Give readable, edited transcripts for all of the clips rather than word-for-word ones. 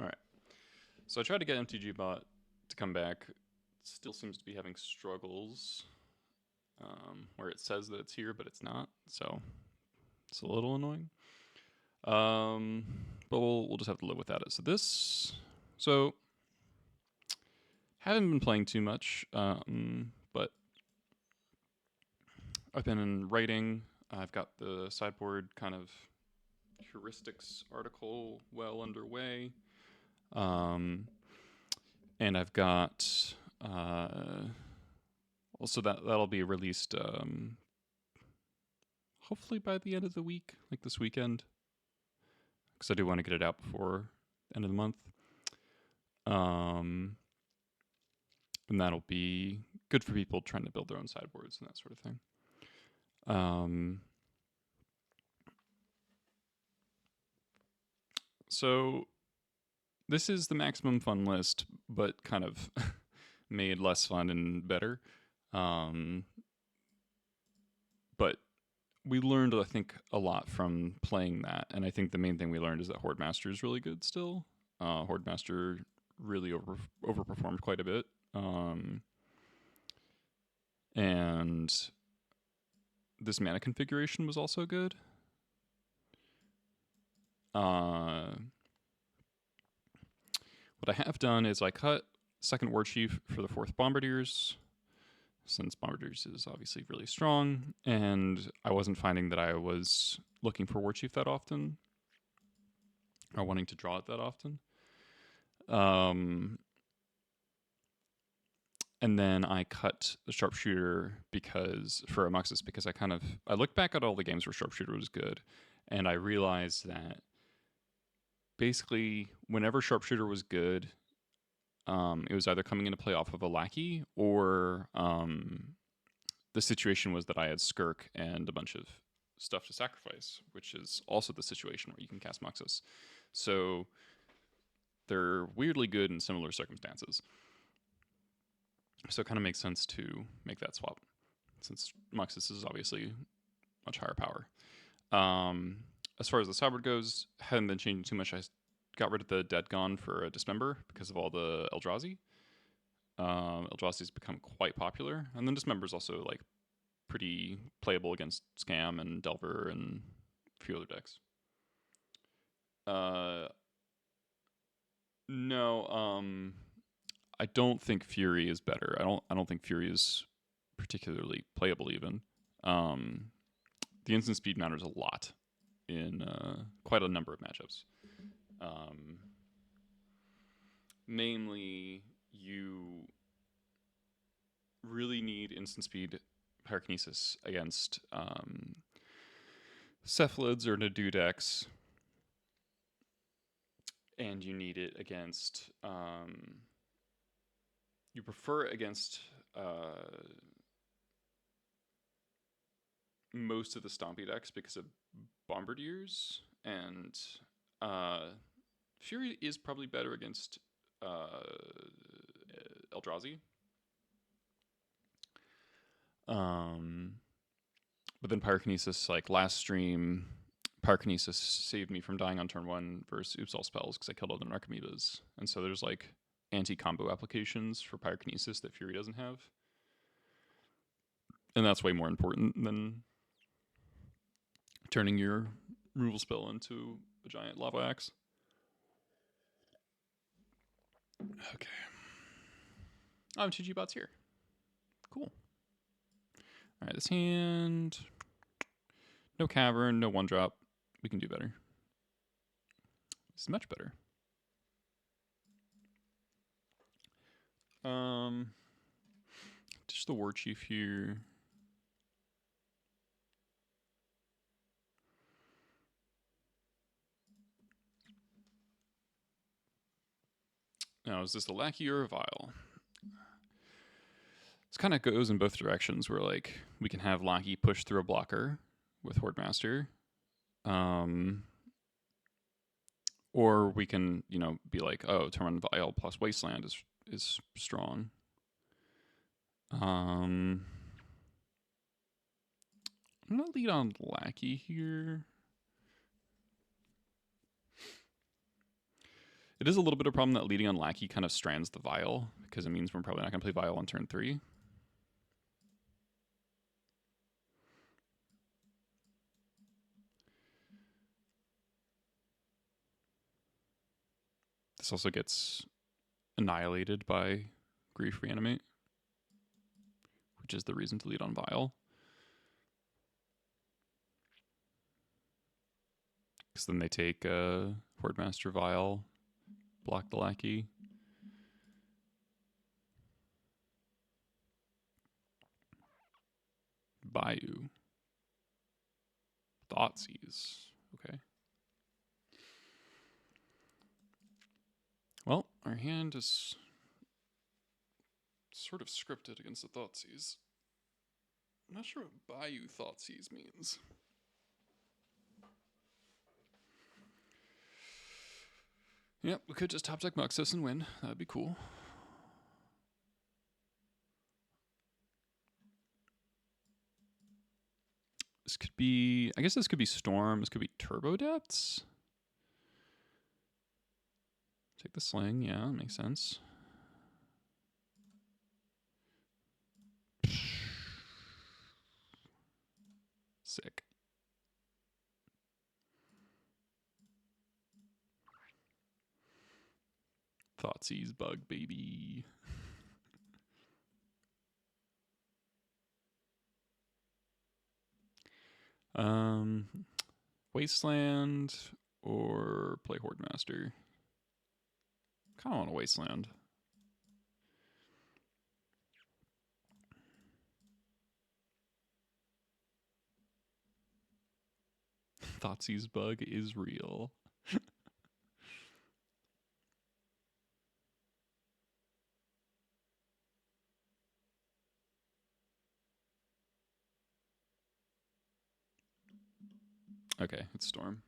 All right. So I tried to get MTG bot to come back. It still seems to be having struggles where it says that it's here, but it's not. So it's a little annoying. But we'll just have to live without it. So haven't been playing too much, but I've been writing. I've got the sideboard kind of heuristics article well underway. And I've got also that'll be released hopefully by the end of the week, like this weekend, because I do want to get it out before end of the month. And that'll be good for people trying to build their own sideboards and that sort of thing. So this is the maximum fun list, but kind of made less fun and better. But we learned, I think, a lot from playing that, and I think the main thing we learned is that Horde Master is really good still. Horde Master really overperformed quite a bit, and this mana configuration was also good. What I have done is I cut second War Chief for the 4th Bombardiers, since Bombardiers is obviously really strong, and I wasn't finding that I was looking for War Chief that often, or wanting to draw it that often. And then I cut the Sharpshooter for Amuxus because I looked back at all the games where Sharpshooter was good, and I realized that basically whenever Sharpshooter was good, it was either coming into play off of a lackey or the situation was that I had Skirk and a bunch of stuff to sacrifice, which is also the situation where you can cast Muxus. So they're weirdly good in similar circumstances. So it kind of makes sense to make that swap, since Muxus is obviously much higher power. As far as the sideboard goes, hadn't been changing too much. I got rid of the Dead Gone for a Dismember because of all the Eldrazi. Eldrazi's become quite popular, and then Dismember's also like pretty playable against Scam and Delver and a few other decks. No, I don't think Fury is better. I don't think Fury is particularly playable even. The instant speed matters a lot in quite a number of matchups. Namely, you really need instant speed Pyrokinesis against Cephalids or Nadu decks, and you need it against. You prefer it against most of the Stompy decks because of Bombardiers, and Fury is probably better against Eldrazi. But then Pyrokinesis, like last stream, Pyrokinesis saved me from dying on turn 1 versus Oops All Spells because I killed all the Narcomoebas. And so there's like anti-combo applications for Pyrokinesis that Fury doesn't have. And that's way more important than turning your removal spell into a giant lava axe. Okay. MTG bot's here. Cool. Alright, this hand. No Cavern, no 1-drop. We can do better. This is much better. Just the War Chief here. Now, is this a lackey or a Vial? This kind of goes in both directions, where like we can have lackey push through a blocker with Horde Master, or we can be like, oh, turn Vial plus Wasteland is strong. I'm gonna lead on lackey here. It is a little bit of a problem that leading on Lackey kind of strands the Vial, because it means we're probably not going to play Vial on turn 3. This also gets annihilated by Grief Reanimate, which is the reason to lead on Vial. Because then they take Hordemaster Vial, block the Lackey. Bayou. Thoughtseize. Okay. Well, our hand is sort of scripted against the Thoughtseize. I'm not sure what Bayou Thoughtseize means. Yep, we could just top deck Muxus and win. That'd be cool. This could be, I guess this could be Storm. This could be Turbo Depths. Take the Sling, yeah, that makes sense. Sick. Thoughtseize bug, baby. Wasteland or play Hordemaster. Kind of want a Wasteland. Thoughtseize bug is real. Okay, it's Storm.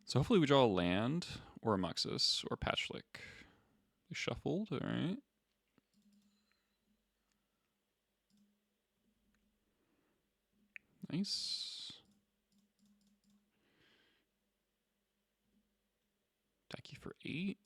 So hopefully we draw a land or a Muxus or Patch Flick. They shuffled, all right. Nice. Attack you for 8.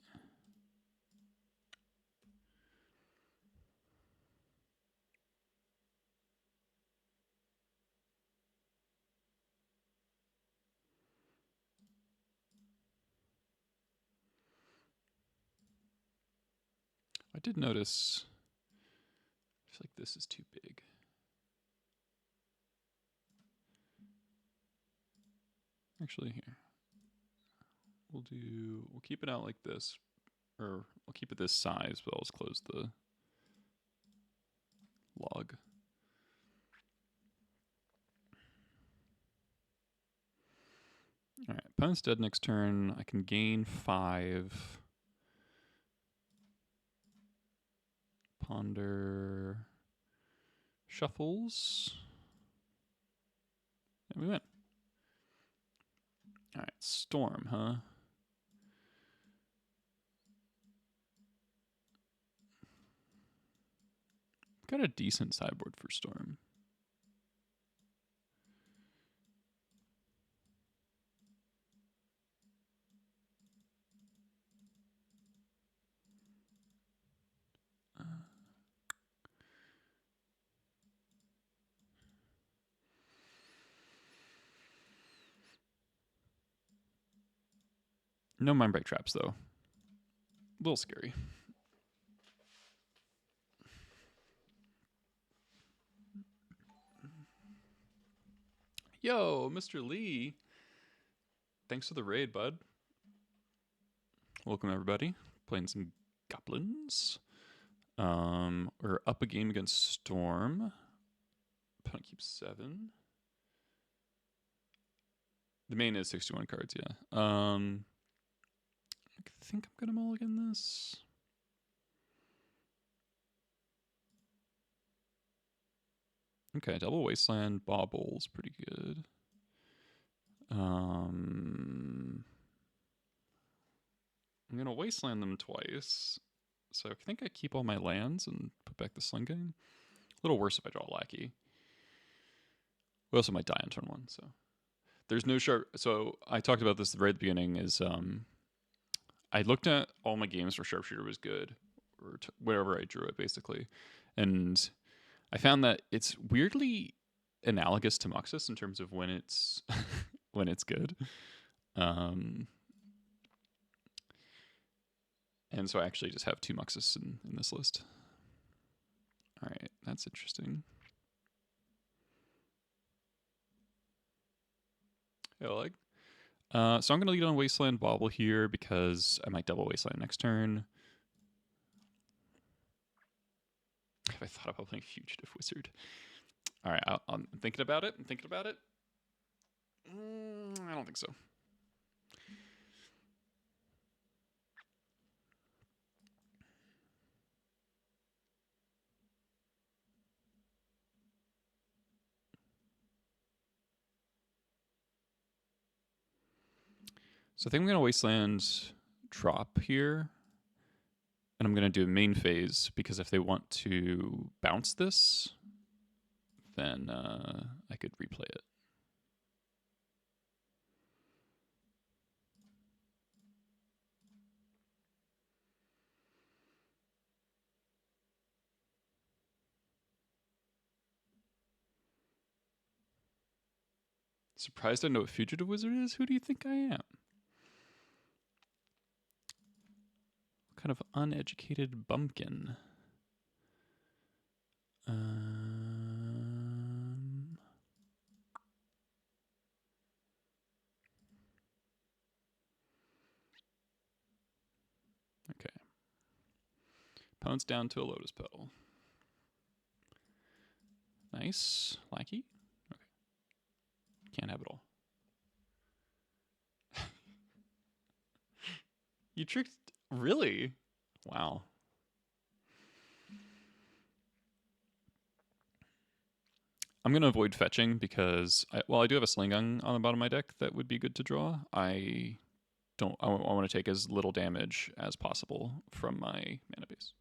I did notice, I feel like this is too big. Actually, here. We'll keep it out like this, or I'll keep it this size, but I'll just close the log. All right, opponent's dead next turn. I can gain 5. Ponder shuffles. And we win. All right, Storm, huh? Got a decent sideboard for Storm. No mind break traps, though. A little scary. Yo, Mr. Lee. Thanks for the raid, bud. Welcome, everybody. Playing some Goblins. We're up a game against Storm. Opponent keeps 7. The main is 61 cards, yeah. I think I'm gonna mulligan this. Okay, double Wasteland Baubles, pretty good. I'm gonna Wasteland them twice. So I think I keep all my lands and put back the Sling Gang. A little worse if I draw a Lackey. We also might die on turn 1, so. there's no sharp. So I talked about this right at the beginning. Is I looked at all my games where sharpshooter was good, or wherever I drew it basically, and I found that it's weirdly analogous to Muxus in terms of when it's when it's good. Um, and so I actually just have 2 Muxus in this list. All right, that's interesting. I like. So I'm going to lead on Wasteland Bauble here because I might double Wasteland next turn. Have I thought about playing Fugitive Wizard? All right, I'm thinking about it. I don't think so. So I think I'm going to Wasteland drop here. And I'm going to do a main phase because if they want to bounce this, then I could replay it. Surprised I know what Fugitive Wizard is? Who do you think I am? Kind of uneducated bumpkin. Okay. Opponent's down to a Lotus Petal. Nice. Lackey? Okay. Can't have it all. You tricked... Really? Wow. I'm going to avoid fetching because, I do have a Slingung on the bottom of my deck that would be good to draw. I want to take as little damage as possible from my mana base.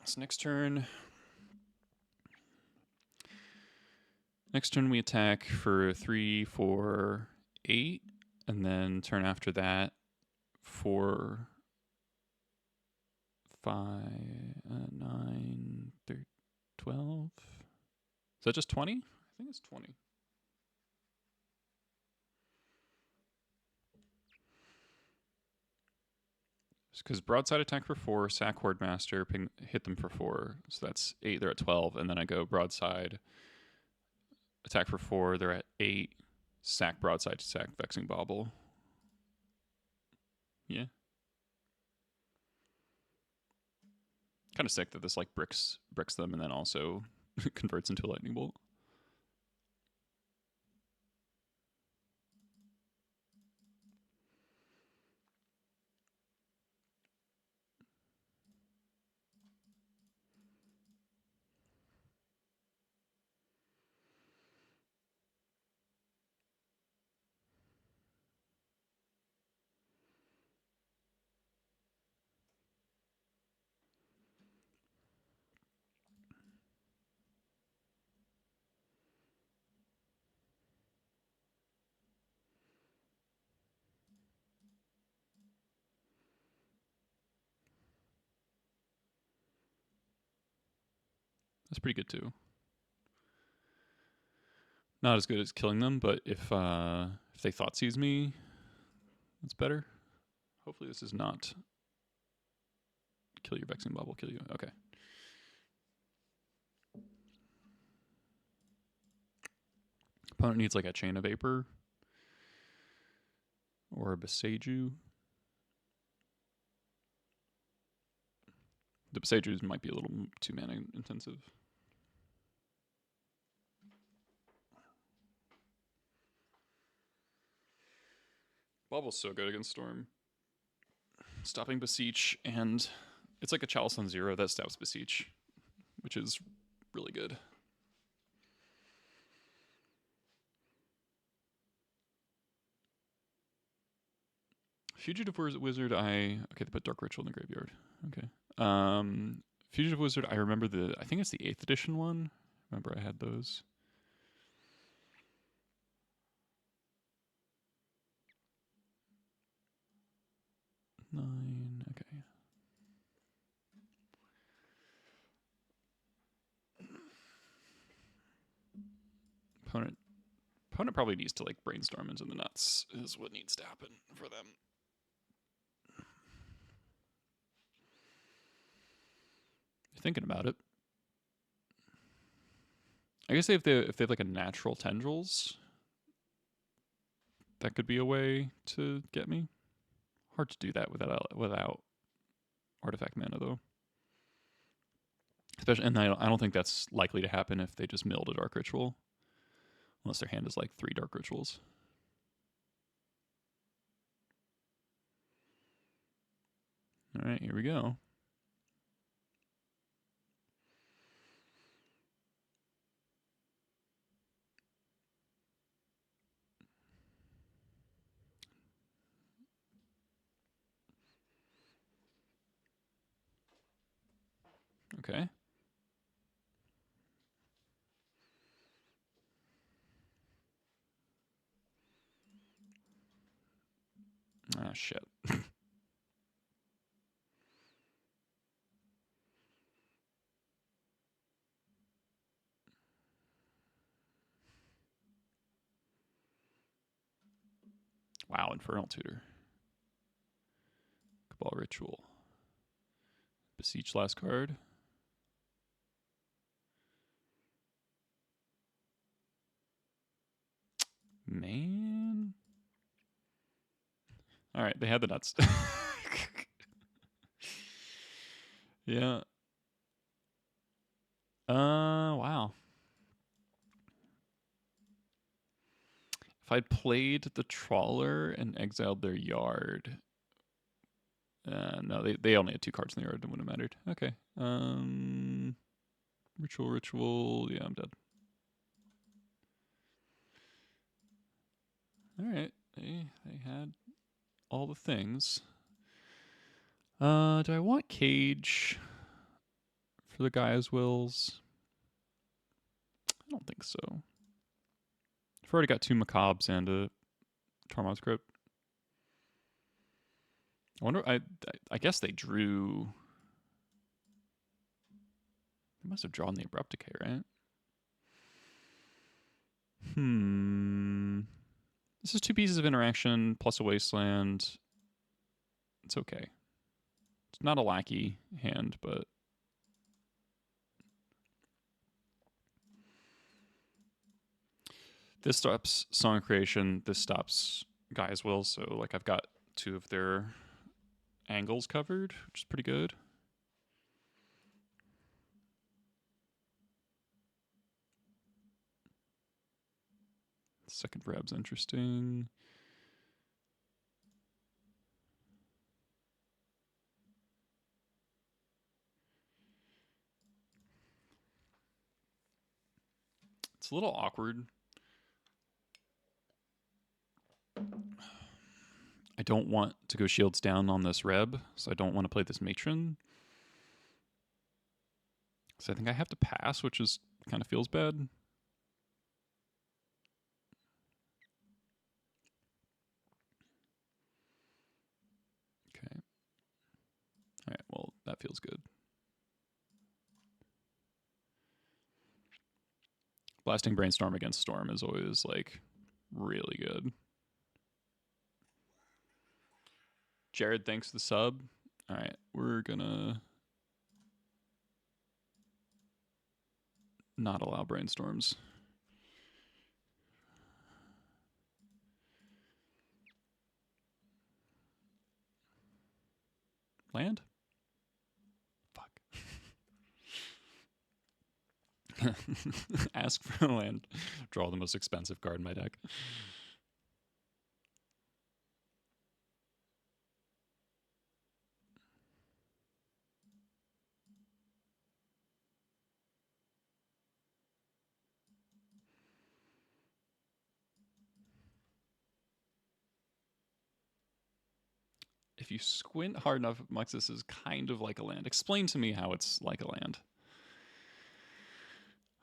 So next turn we attack for 3, 4, 8, and then turn after that 4, 5, 9, 12. Is that just 20? I think it's 20. Because broadside attack for 4, sack Horde Master, hit them for 4. So that's 8, they're at 12. And then I go broadside, attack for 4, they're at 8, sack broadside, sack Vexing Bauble. Yeah. Kind of sick that this like bricks them and then also converts into a lightning bolt. That's pretty good too. Not as good as killing them, but if they thought seize me, it's better. Hopefully this is not kill your Vexing Bauble, kill you. Okay. Opponent needs like a Chain of Vapor or a Beseiju. The Beseijus might be a little too mana intensive. Bauble's so good against Storm. Stopping Beseech, and it's like a Chalice on 0 that stops Beseech, which is really good. Fugitive Wizard, okay, they put Dark Ritual in the graveyard. Okay. Fugitive Wizard, I remember I think it's the 8th edition one. Remember I had those. Nine, okay. Opponent probably needs to like brainstorm into the nuts is what needs to happen for them. You're thinking about it. I guess if they have like a natural tendrils, that could be a way to get me. Hard to do that without artifact mana though. Especially, and I don't think that's likely to happen if they just milled a Dark Ritual, unless their hand is like 3 Dark Rituals. All right, here we go. Okay. Ah, shit. Wow, Infernal Tutor. Cabal Ritual. Beseech last card. Man. All right, they had the nuts. Yeah. Wow. If I'd played the Trawler and exiled their Yard. No, they only had 2 cards in the yard. It wouldn't have mattered. Okay. Ritual. Yeah, I'm dead. All right. They had all the things. Do I want Cage for the Gaia's Wills? I don't think so. I've already got 2 Macabres and a Tormod's Crypt. I wonder. I guess they drew. They must have drawn the Abrupt Decay, right? This is 2 pieces of interaction plus a wasteland. It's okay. It's not a lackey hand, but this stops Song Creation. This stops Gaia's Will. So like I've got 2 of their angles covered, which is pretty good. Second Vrab's interesting. It's a little awkward. I don't want to go shields down on this Reb, so I don't want to play this Matron. So I think I have to pass, which is kind of feels bad. Okay. All right, well, that feels good. Blasting Brainstorm against Storm is always, like, really good. Jared, thanks for the sub. All right, we're gonna not allow Brainstorms. Land? Fuck. Ask for a land. Draw the most expensive card in my deck. If you squint hard enough, Muxus is kind of like a land. Explain to me how it's like a land.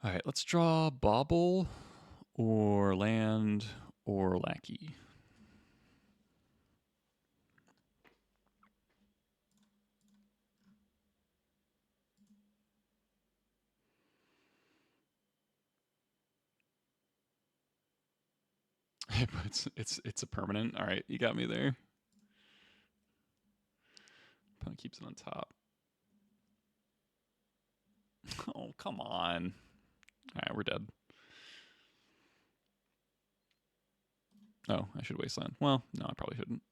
All right, let's draw Bauble or land or Lackey. it's a permanent. All right, you got me there. Opponent keeps it on top. Oh, come on. All right, we're dead. Oh, I should wasteland. Well, no, I probably shouldn't.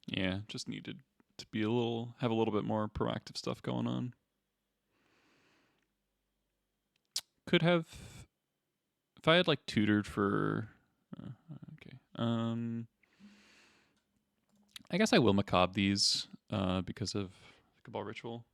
Yeah, just needed to be have a little bit more proactive stuff going on. Could have, if I had like tutored for, okay. I guess I will macabre these because of Cabal Ritual.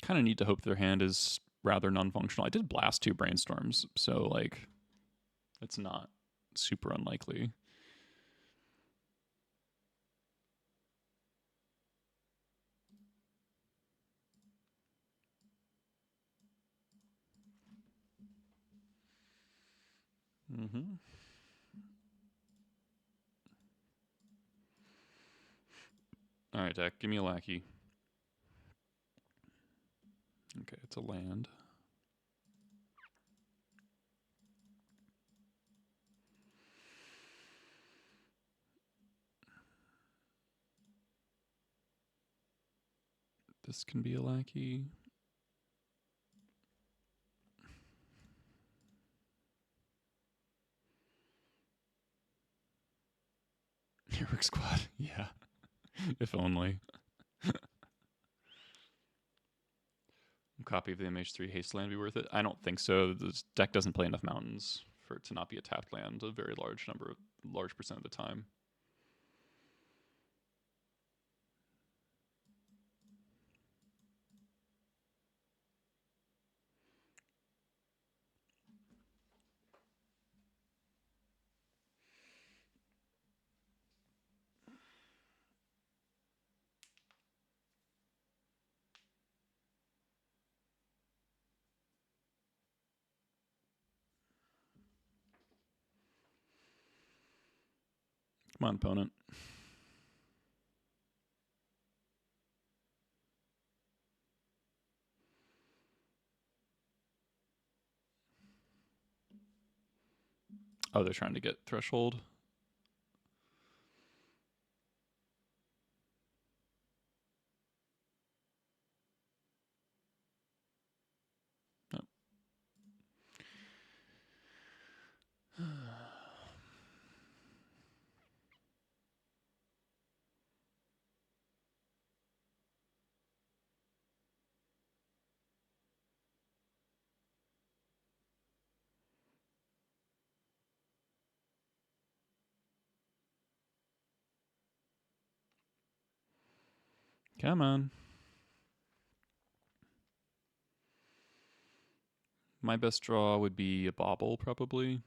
Kind of need to hope their hand is rather non-functional. I did blast 2 brainstorms, so like it's not super unlikely. Mm-hmm. All right, deck, give me a Lackey. Okay, it's a land. This can be a Lackey. Heroic Squad, yeah. If only. Copy of the MH3 haste land be worth it? I don't think so. This deck doesn't play enough mountains for it to not be a tapped land a very large percent of the time. Come on, opponent. Oh, they're trying to get threshold. Nope. Come on. My best draw would be a Bauble, probably.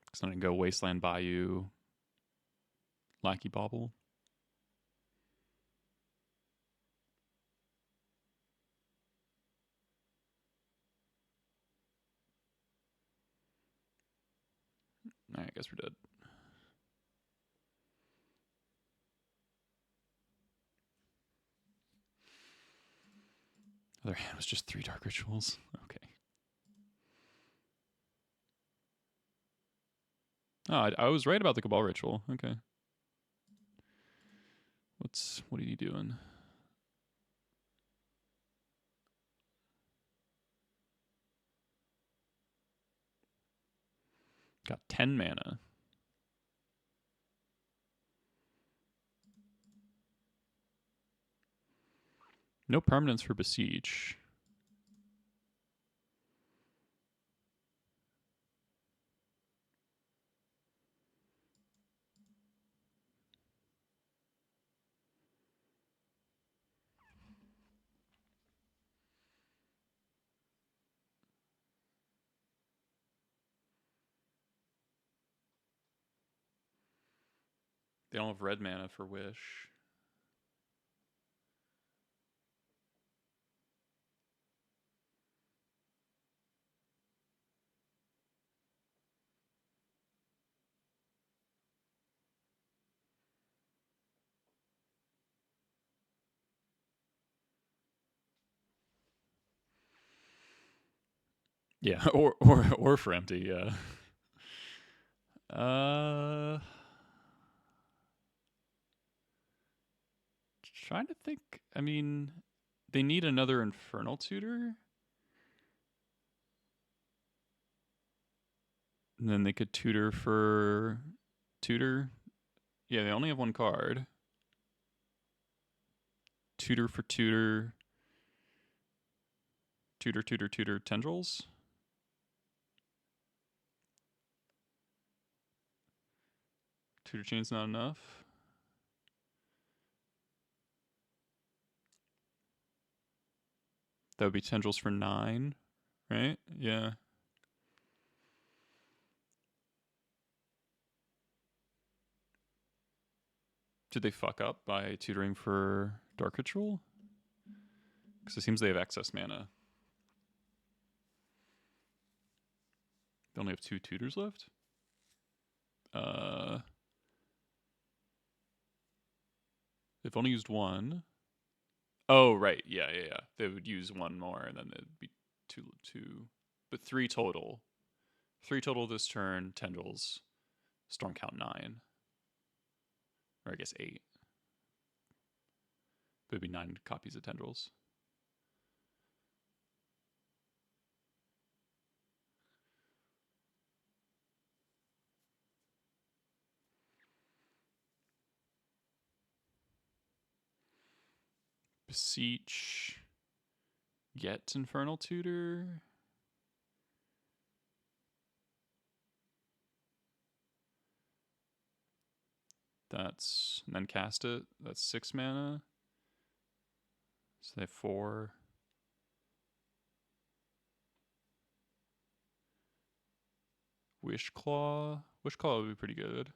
Because then I can go Wasteland Bayou, Lackey Bauble. Alright, I guess we're dead. Other hand was just 3 Dark Rituals. Okay. Oh, I was right about the Cabal Ritual. Okay. What are you doing? Got 10 mana. No permanence for Besiege. They don't have red mana for Wish. Yeah, or for empty, yeah. Trying to think. I mean, they need another Infernal Tutor. And then they could tutor for tutor. Yeah, they only have 1 card. Tutor for tutor. Tutor tendrils. Tutor chain's not enough. That would be tendrils for 9, right? Yeah. Did they fuck up by tutoring for Dark Ritual? Because it seems they have excess mana. They only have 2 tutors left. They've only used 1. Oh, right. Yeah. They would use 1 more, and then it'd be two, but 3 total. 3 total this turn. Tendrils. Storm count 9, or I guess 8. But it'd be 9 copies of tendrils. Beseech. Get Infernal Tutor. That's, and then cast it. That's 6 mana. So they have 4. Wish Claw. Wish Claw would be pretty good.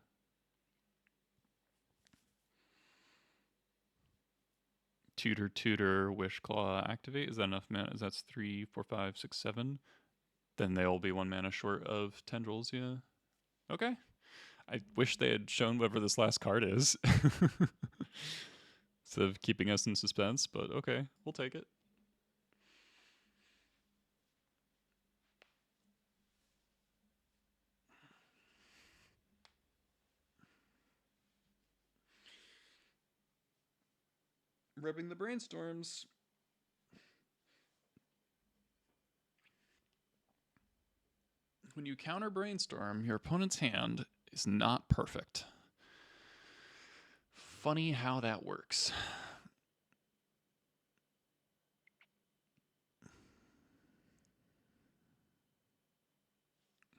Tutor, Wish Claw, activate. Is that enough mana? That's 3, 4, 5, 6, 7. Then they'll be 1 mana short of tendrils, yeah. Okay. I wish they had shown whatever this last card is. Instead of keeping us in suspense, but okay, we'll take it. Rubbing the brainstorms. When you counter brainstorm, your opponent's hand is not perfect. Funny how that works.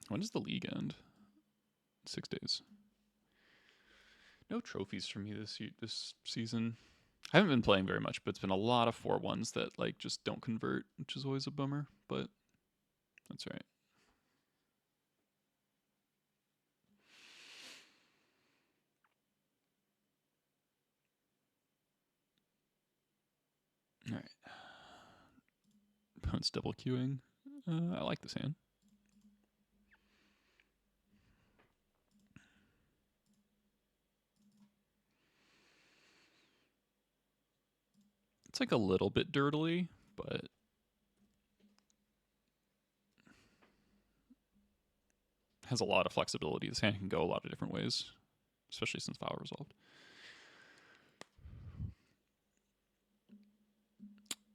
When does the league end? 6 days. No trophies for me this season. I haven't been playing very much, but it's been a lot of 4-1s that like just don't convert, which is always a bummer, but that's right. All right. Opponent's double queuing. I like this hand. It's like a little bit dirtily, but has a lot of flexibility. This hand can go a lot of different ways, especially since Vial resolved.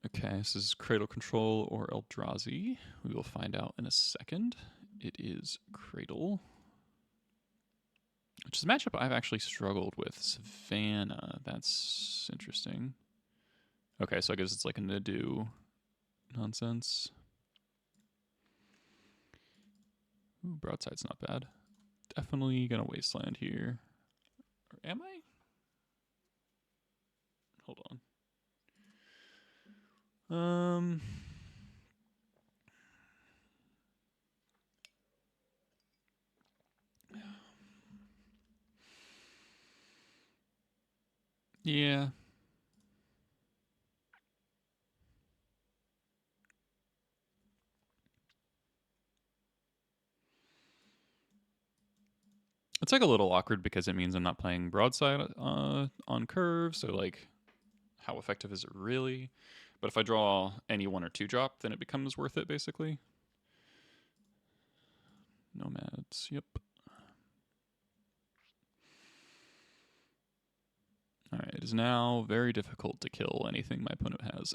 Okay, this is Cradle Control or Eldrazi. We will find out in a second. It is Cradle, which is a matchup I've actually struggled with. Savannah, that's interesting. Okay, so I guess it's like a Nadu nonsense. Ooh, Broadside's not bad. Definitely gonna Wasteland here. Or am I? Hold on. Yeah. It's like a little awkward because it means I'm not playing Broadside on curve, so like how effective is it really? But if I draw any 1 or 2 drop, then it becomes worth it basically. Nomads, yep. Alright, it is now very difficult to kill anything my opponent has.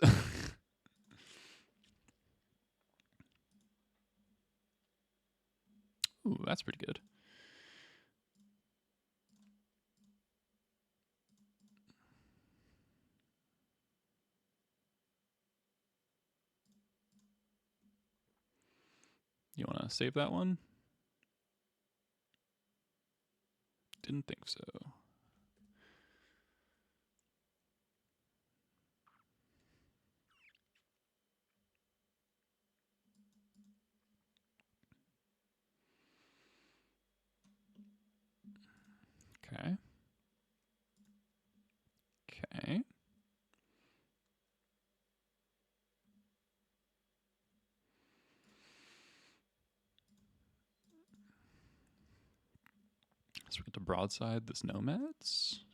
Ooh, that's pretty good. You want to save that one? Didn't think so. Okay. Okay. So we get to Broadside this Nomads.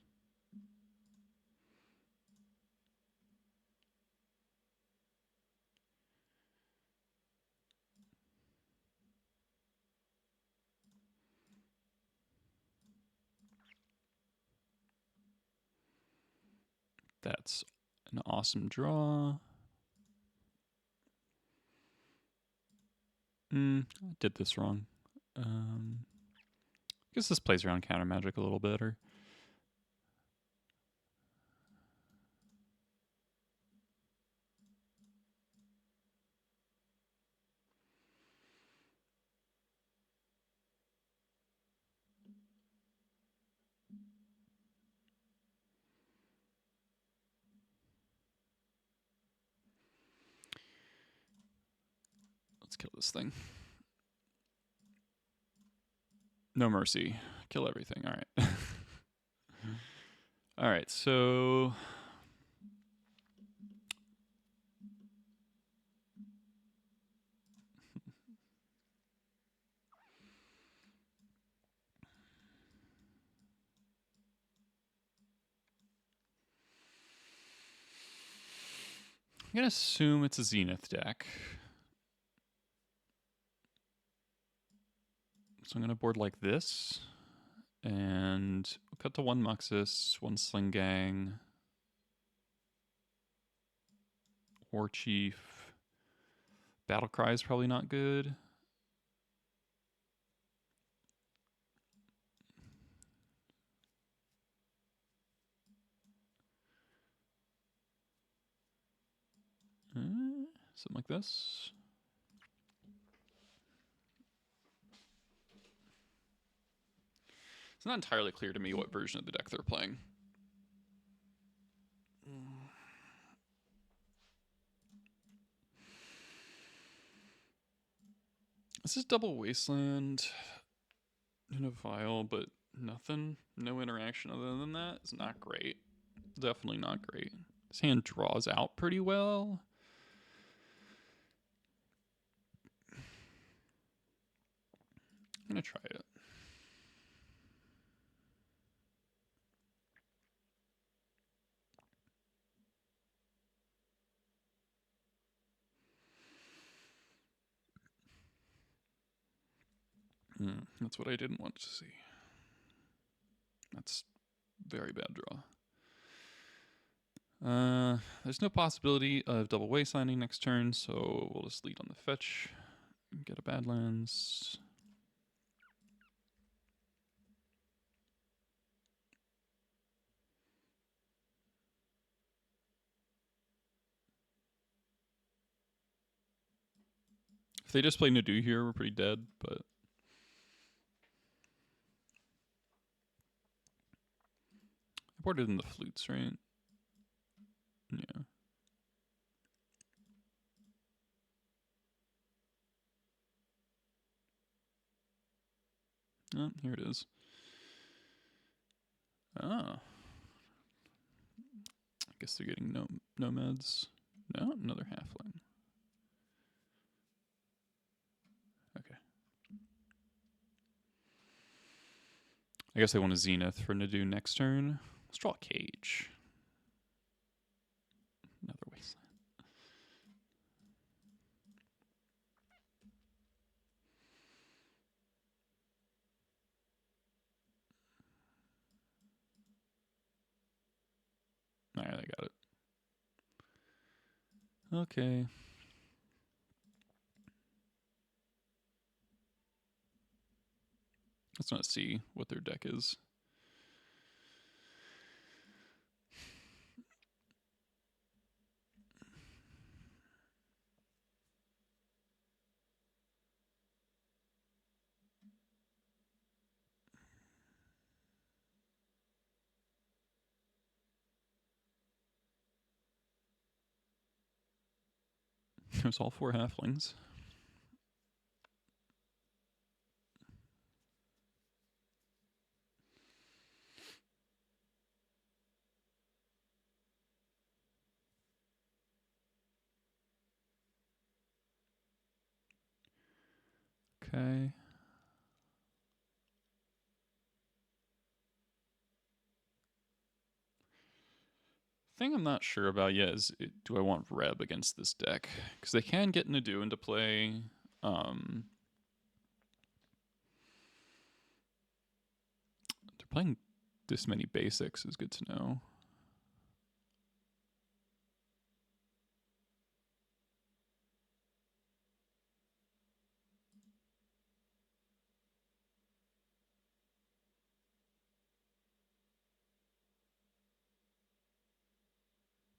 That's an awesome draw. I did this wrong. I guess this plays around counter magic a little better. Let's kill this thing. No mercy. Kill everything. All right. All right, so I'm going to assume it's a Zenith deck. So I'm going to board like this. And we'll cut to 1 Muxus, 1 Sling Gang, War Chief. Battle Cry is probably not good. Something like this. It's not entirely clear to me what version of the deck they're playing. This is double Wasteland in a Vial, but nothing. No interaction other than that. It's not great. Definitely not great. This hand draws out pretty well. I'm going to try it. That's what I didn't want to see. That's very bad draw. There's no possibility of double waysigning next turn, so we'll just lead on the fetch. Get a Badlands. If they just play Nadu here, we're pretty dead, but I boarded in the flutes, right? Yeah. Oh, here it is. Ah. I guess they're getting nomads. No, another halfling. Okay. I guess they want a Zenith for Nadu next turn. Let's draw a Cage. Another wasteland. Alright, I got it. Okay. Let's not see what their deck is. There's all 4 halflings. Okay. Thing I'm not sure about yet is, do I want Reb against this deck? Because they can get Nadu into play. They're playing this many basics is good to know.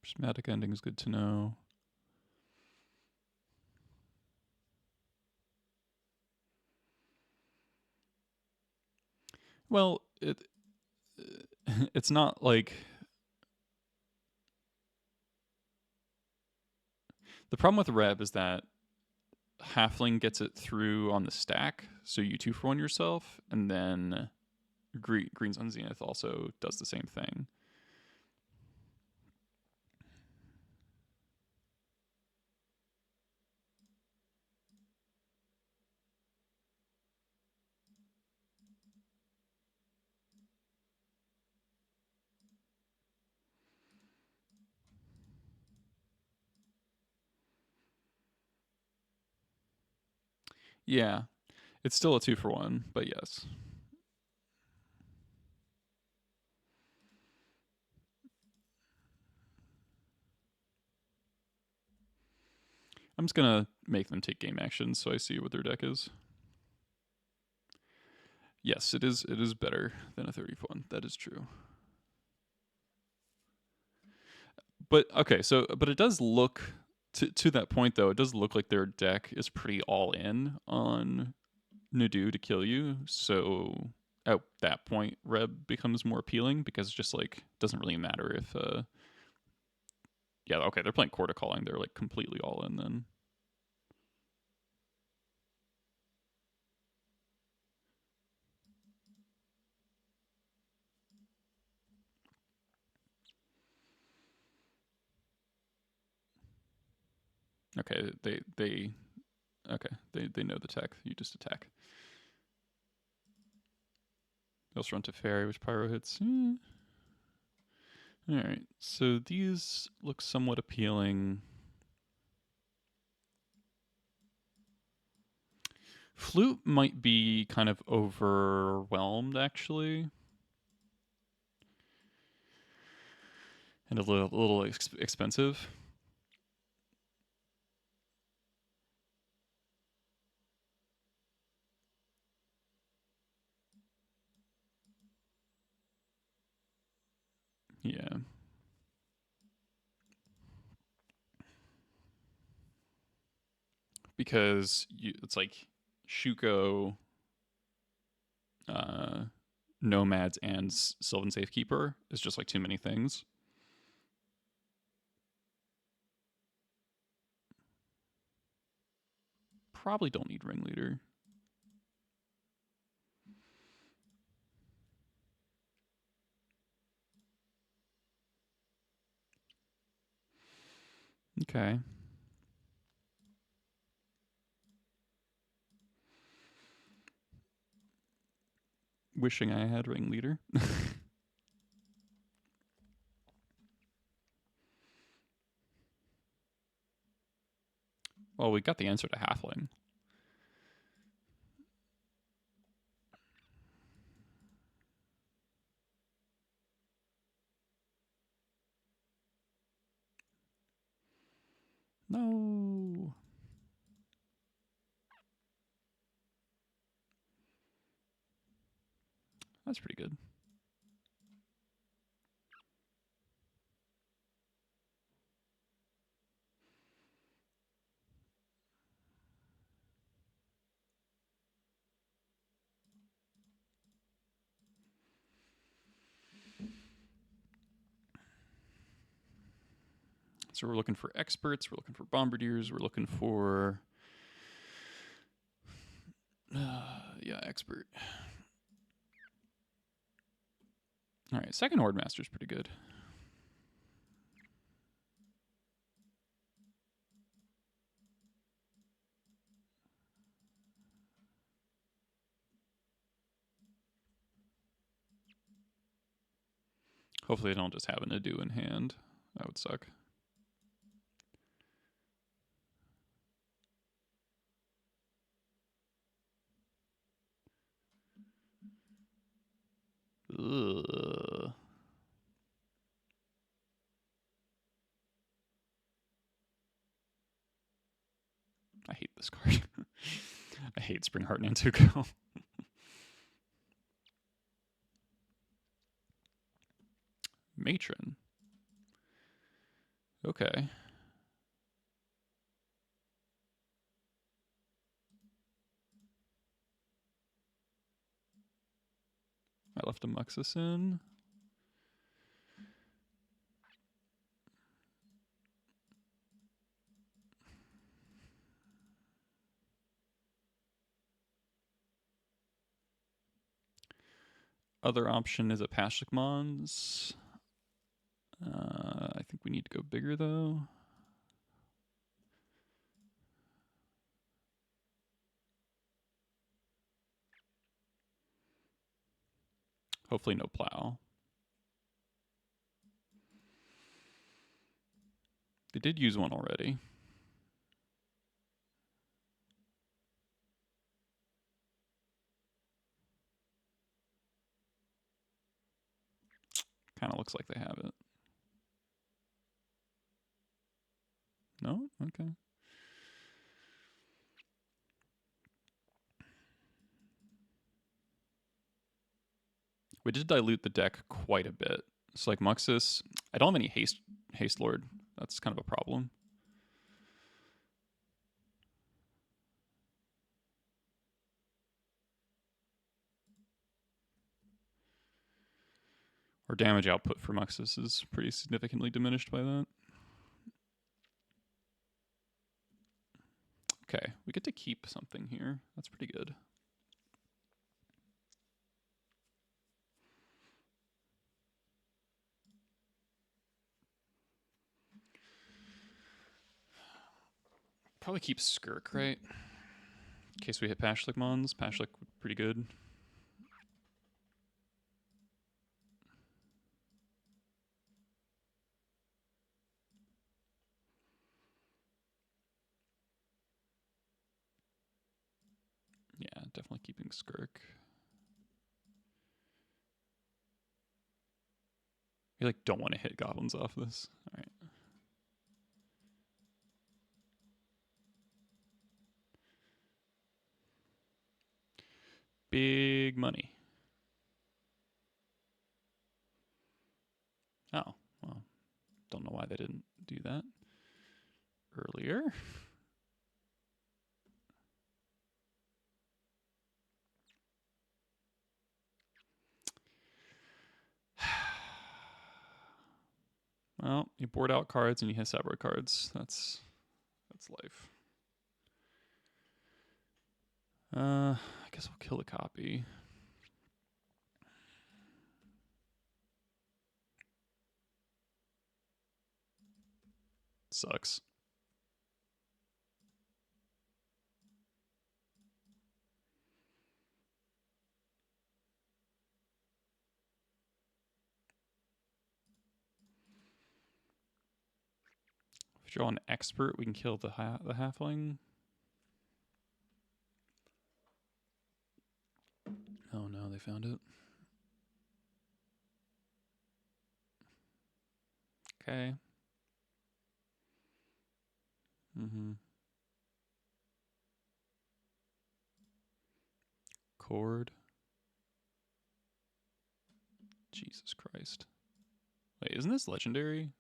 Prismatic ending is good to know. Well, it's not like... The problem with Reb is that Halfling gets it through on the stack, so you 2-for-1 yourself, and then Greens on Zenith also does the same thing. Yeah, it's still a 2-for-1, but yes. I'm just gonna make them take game actions so I see what their deck is. Yes, it is better than a 30-1. That is true. But okay, so but it does look to that point though, it does look like their deck is pretty all in on Nadu to kill you. So at that point, Reb becomes more appealing because it's just like doesn't really matter if yeah, okay, they're playing Quarter Calling, they're like completely all in then. Okay, they know the tech. You just attack. They'll run to Fairy, which Pyro hits. Alright, so these look somewhat appealing. Flute might be kind of overwhelmed, actually. And a little expensive. Yeah. Because it's like Shuko, Nomads, and Sylvan Safekeeper is just like too many things. Probably don't need Ringleader. Okay. Wishing I had Ringleader. Well, we got the answer to Halfling. No. That's pretty good. So we're looking for experts, we're looking for bombardiers, we're looking for yeah, expert. All right, second Horde Master's pretty good. Hopefully, I don't just have an Nadu in hand. That would suck. Ugh. I hate this card. I hate Springheart Nantuko. Matron. Okay. I left a Muxus in. Other option is a Pashlik Mons. I think we need to go bigger though. Hopefully no plow. They did use one already. Kind of looks like they have it. No? Okay. We did dilute the deck quite a bit. So like Muxus, I don't have any haste lord. That's kind of a problem. Our damage output for Muxus is pretty significantly diminished by that. Okay, we get to keep something here. That's pretty good. Probably keep Skirk, right? In case we hit Pashlik Mons. Pashlik, pretty good. definitely keeping Skirk. You like don't want to hit goblins off this. All right. Big money. Oh, well, don't know why they didn't do that earlier. Well, you board out cards and you hit separate cards. That's life. I guess we'll kill a copy. Sucks. If you draw an expert, we can kill the halfling. Oh no, they found it. Okay. Cord. Jesus Christ. Wait, isn't this legendary?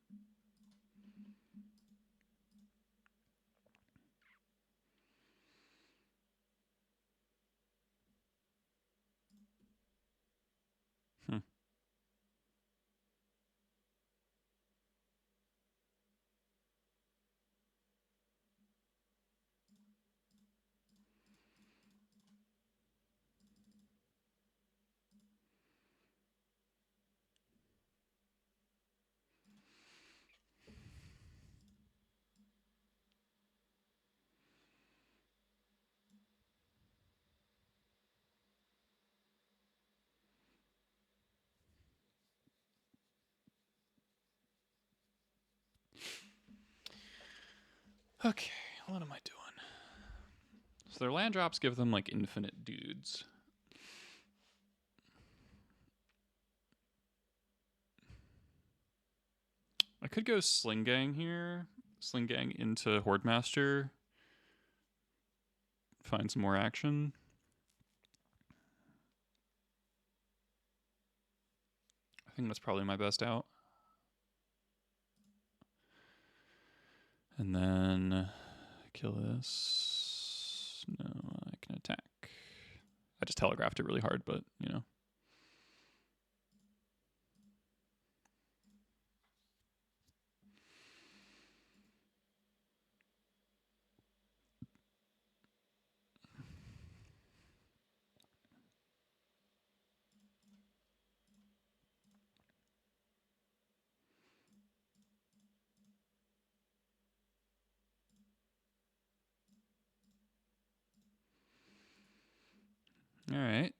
Okay, what am I doing? So their land drops give them like infinite dudes. I could go Sling Gang here. Sling Gang into Horde Master. Find some more action. I think that's probably my best out. And then kill this. No, I can attack. I just telegraphed it really hard, but you know. All right.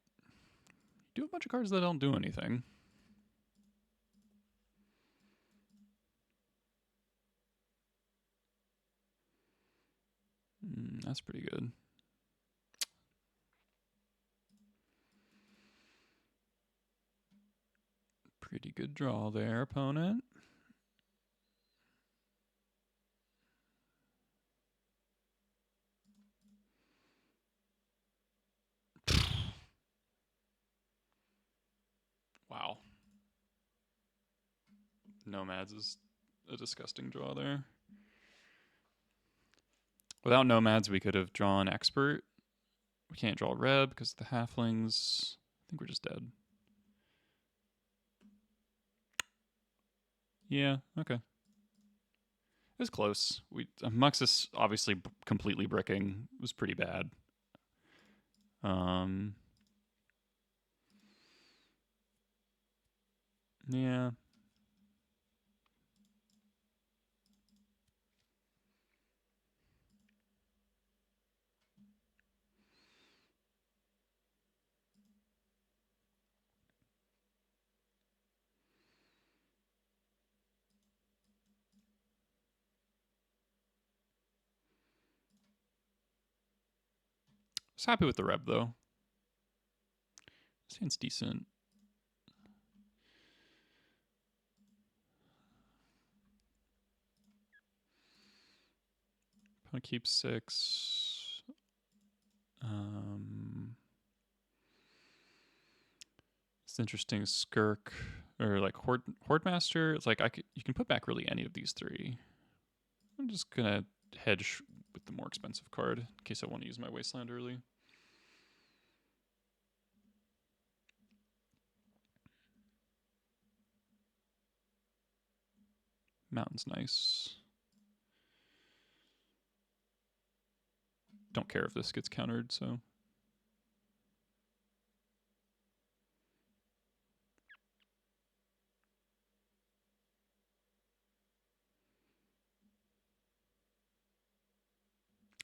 Do a bunch of cards that don't do anything. That's pretty good. Pretty good draw there, opponent. Wow. Nomads is a disgusting draw there. Without Nomads, we could have drawn Expert. We can't draw Reb because of the halflings. I think we're just dead. Yeah, okay. It was close. Muxus obviously completely bricking was pretty bad. Yeah. I was happy with the Reb though. This hand's decent. Opponent keeps 6. It's interesting. Skirk or like Horde Master. It's like you can put back really any of these 3. I'm just gonna hedge with the more expensive card in case I want to use my Wasteland early. Mountain's nice. Don't care if this gets countered, so.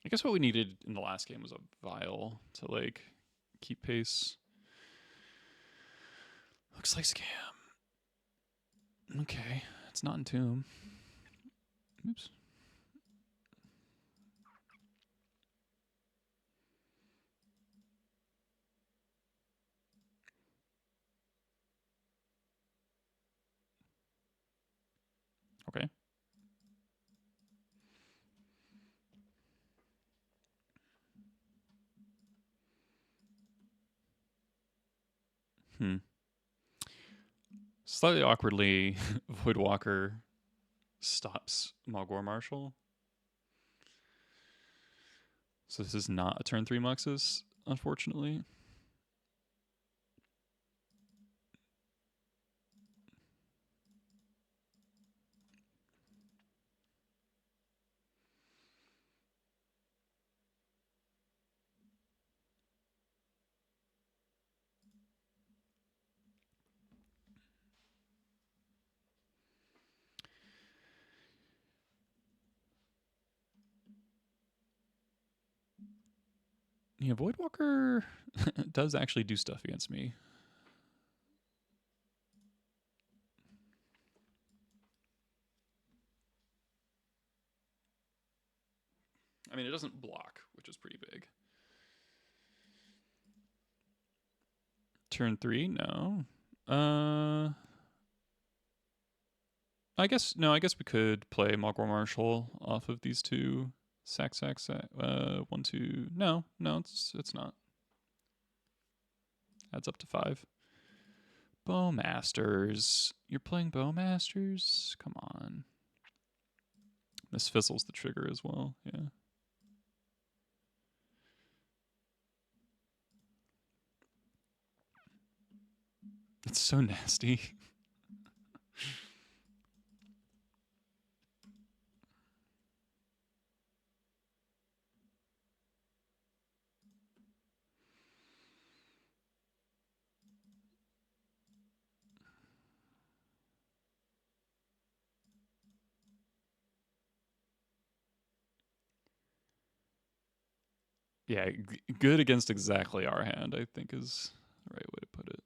I guess what we needed in the last game was a Vial to like keep pace. Looks like scam. Okay, it's not Entomb. Oops. Okay. Slightly awkwardly, Voidwalker stops Mogwar Marshal. So this is not a turn 3 Muxus, unfortunately. Yeah, Voidwalker does actually do stuff against me. I mean, it doesn't block, which is pretty big. Turn 3? No. I guess we could play Mogwar Marshal off of these 2. Sack. 1, 2. No, it's not. Adds up to 5. Bowmasters. You're playing Bowmasters? Come on. This fizzles the trigger as well, yeah. It's so nasty. Yeah, good against exactly our hand, I think is the right way to put it.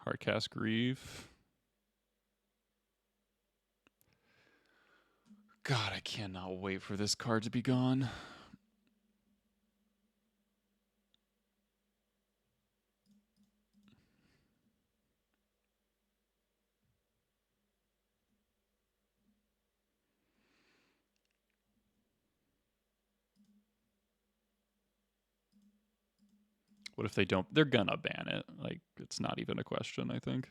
Hardcast Grief. God, I cannot wait for this card to be gone. What if they don't? They're gonna ban it. Like, it's not even a question, I think.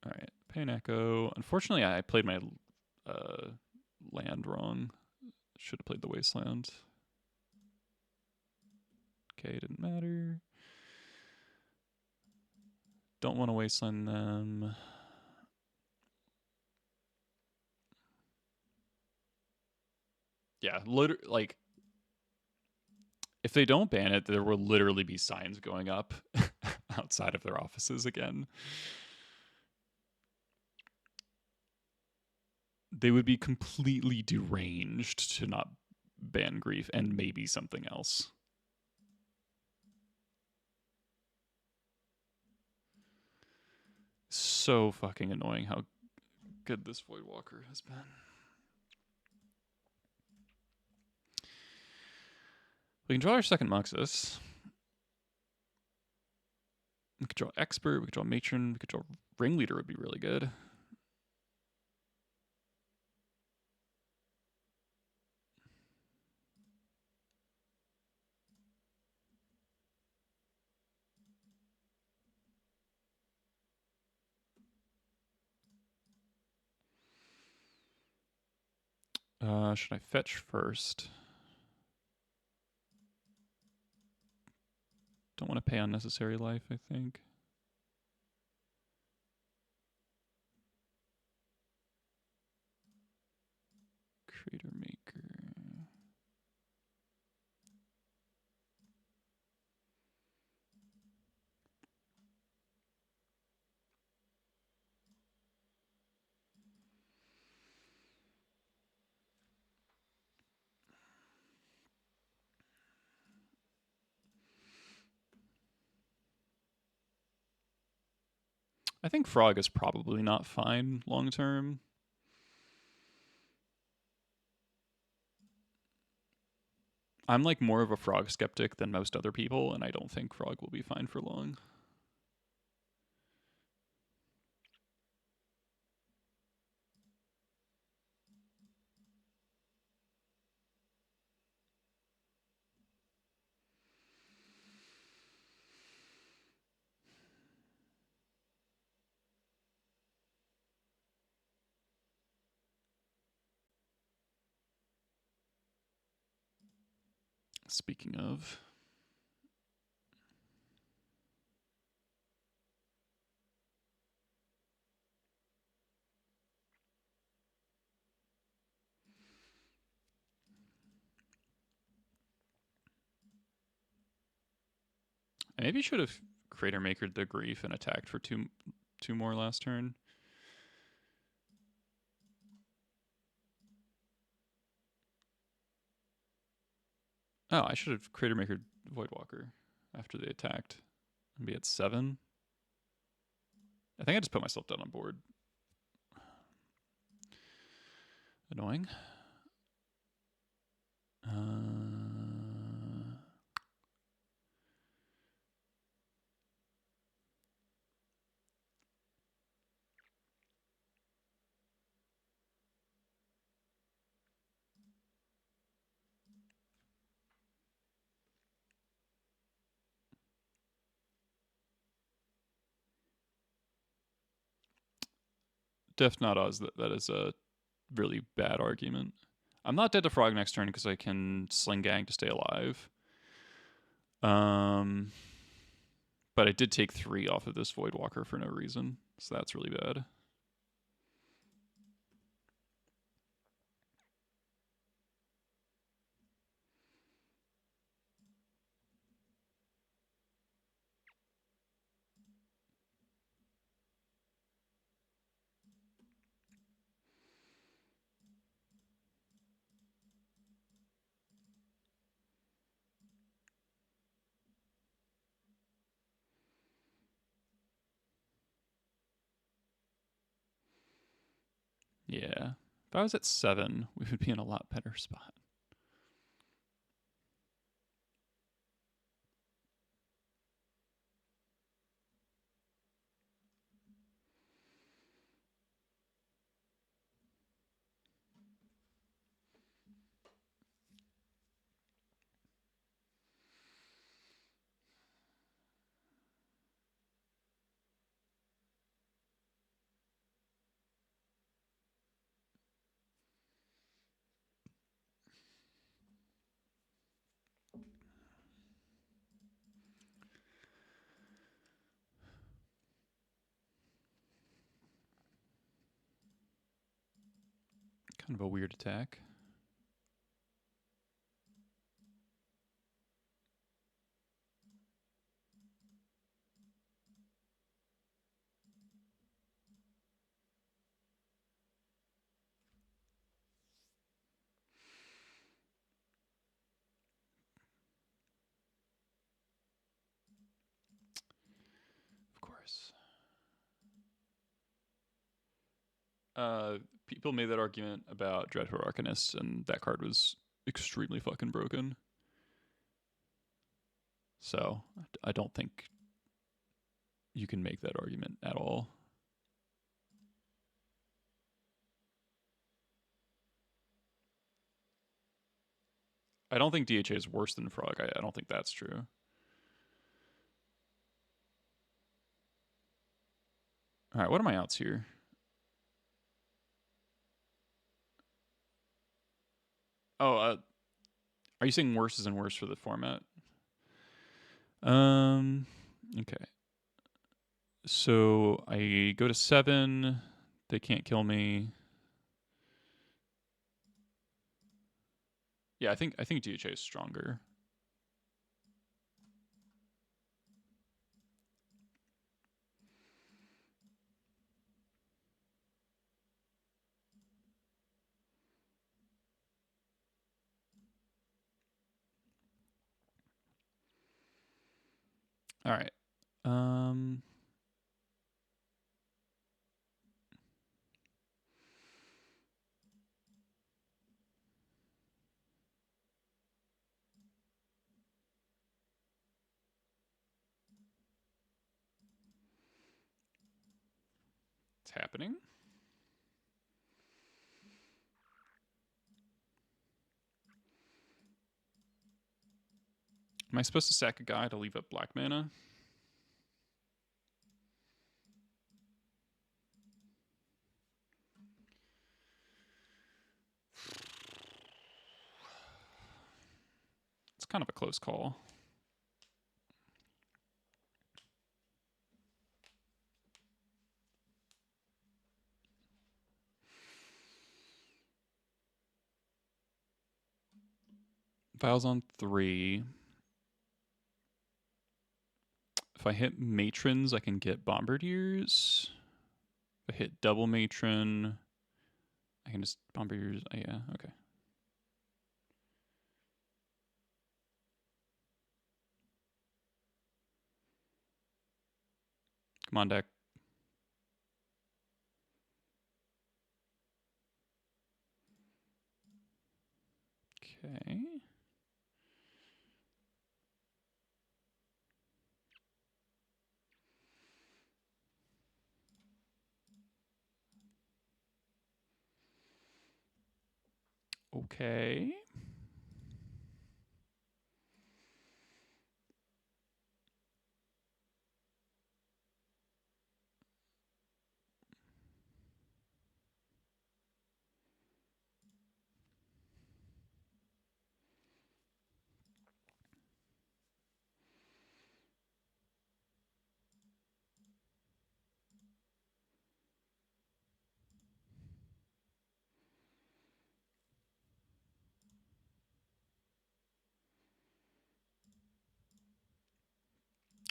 All right, Pain Echo. Unfortunately, I played my land wrong. Should have played the Wasteland. Okay, didn't matter. Don't want to Wasteland them. Yeah, like, if they don't ban it, there will literally be signs going up outside of their offices again. they would be completely deranged to not ban Grief and maybe something else. So fucking annoying how good this Voidwalker has been. We can draw our second Muxus. We could draw Expert, we could draw Matron, we could draw Ringleader would be really good. Should I fetch first? Don't want to pay unnecessary life, I think. Creator Maker. I think Frog is probably not fine long term. I'm like more of a Frog skeptic than most other people, and I don't think Frog will be fine for long. Speaking of, I maybe should have Creator Makered the Grief and attacked for two more last turn. Oh, I should have Creator Makered Voidwalker after they attacked and be at 7. I think I just put myself down on board. Annoying. Def not Oz, that is a really bad argument. I'm not dead to Frog next turn because I can Sling Gang to stay alive. But I did take 3 off of this Voidwalker for no reason, so that's really bad. Yeah. If I was at 7, we would be in a lot better spot. Kind of a weird attack. People made that argument about Dreadful Arcanist, and that card was extremely fucking broken. So I don't think you can make that argument at all. I don't think DHA is worse than Frog. I don't think that's true. All right, what are my outs here? Oh, are you saying worse isn't worse for the format? Okay. So I go to 7. They can't kill me. Yeah, I think DHA is stronger. All right. It's happening. Am I supposed to sack a guy to leave up black mana? It's kind of a close call. Vial's on 3. If I hit Matrons, I can get Bombardiers. If I hit double Matron, I can just Bombardiers. Oh, yeah, okay. Come on, deck. Okay. Okay.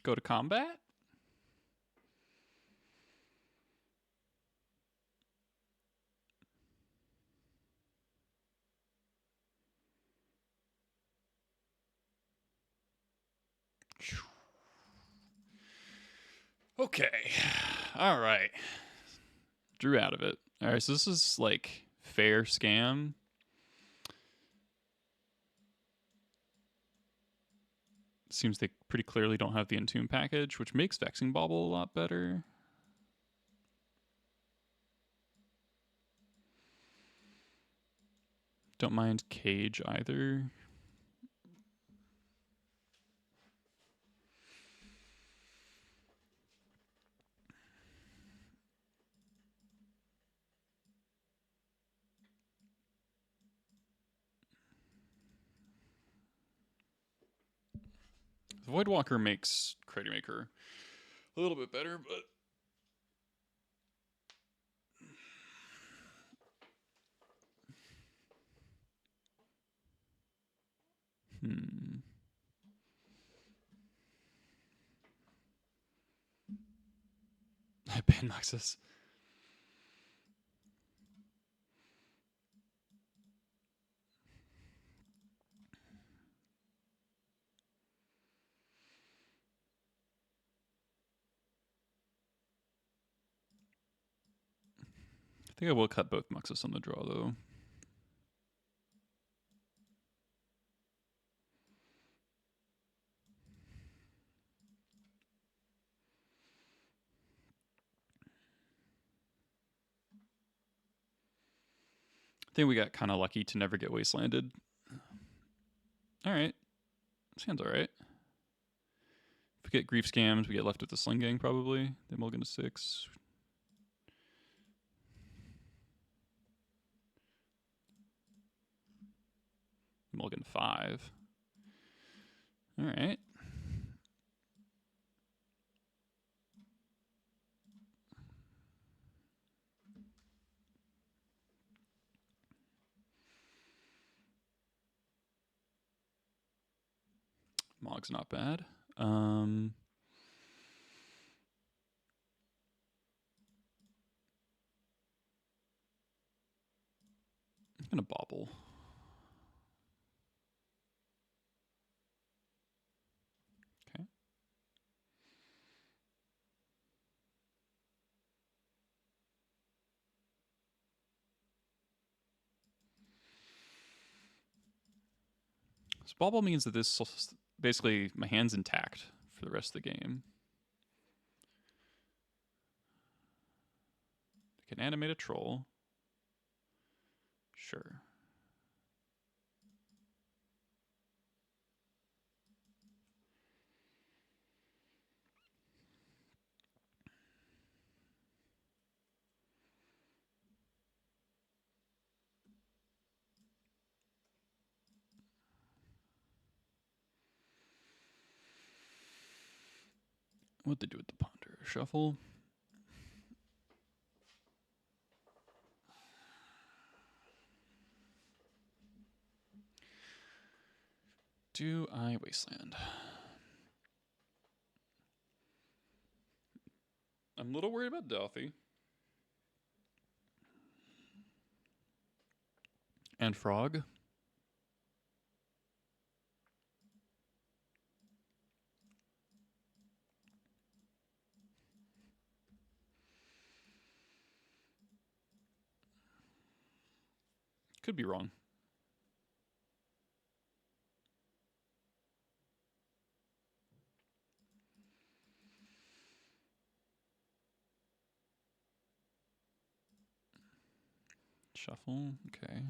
Go to combat? Okay. All right. Drew out of it. All right, so this is like fair scam. Seems they pretty clearly don't have the Entomb package, which makes Vexing Bauble a lot better. Don't mind Cage either. Voidwalker makes Crater Maker a little bit better, but I ban Noxus. think I will cut both Muxus on the draw, though. I think we got kind of lucky to never get wastelanded. Alright. This hand's alright. If we get grief scams, we get left with the Sling Gang, probably. They mulligan to 6. Mulligan 5. Alright. Mog's not bad. I'm gonna bobble. Okay. So bobble means that this basically my hand's intact for the rest of the game. I can animate a troll. Sure. What'd they do with the ponder? Shuffle. Do I wasteland? I'm a little worried about Delphi. And Frog. Could be wrong. Shuffle, okay.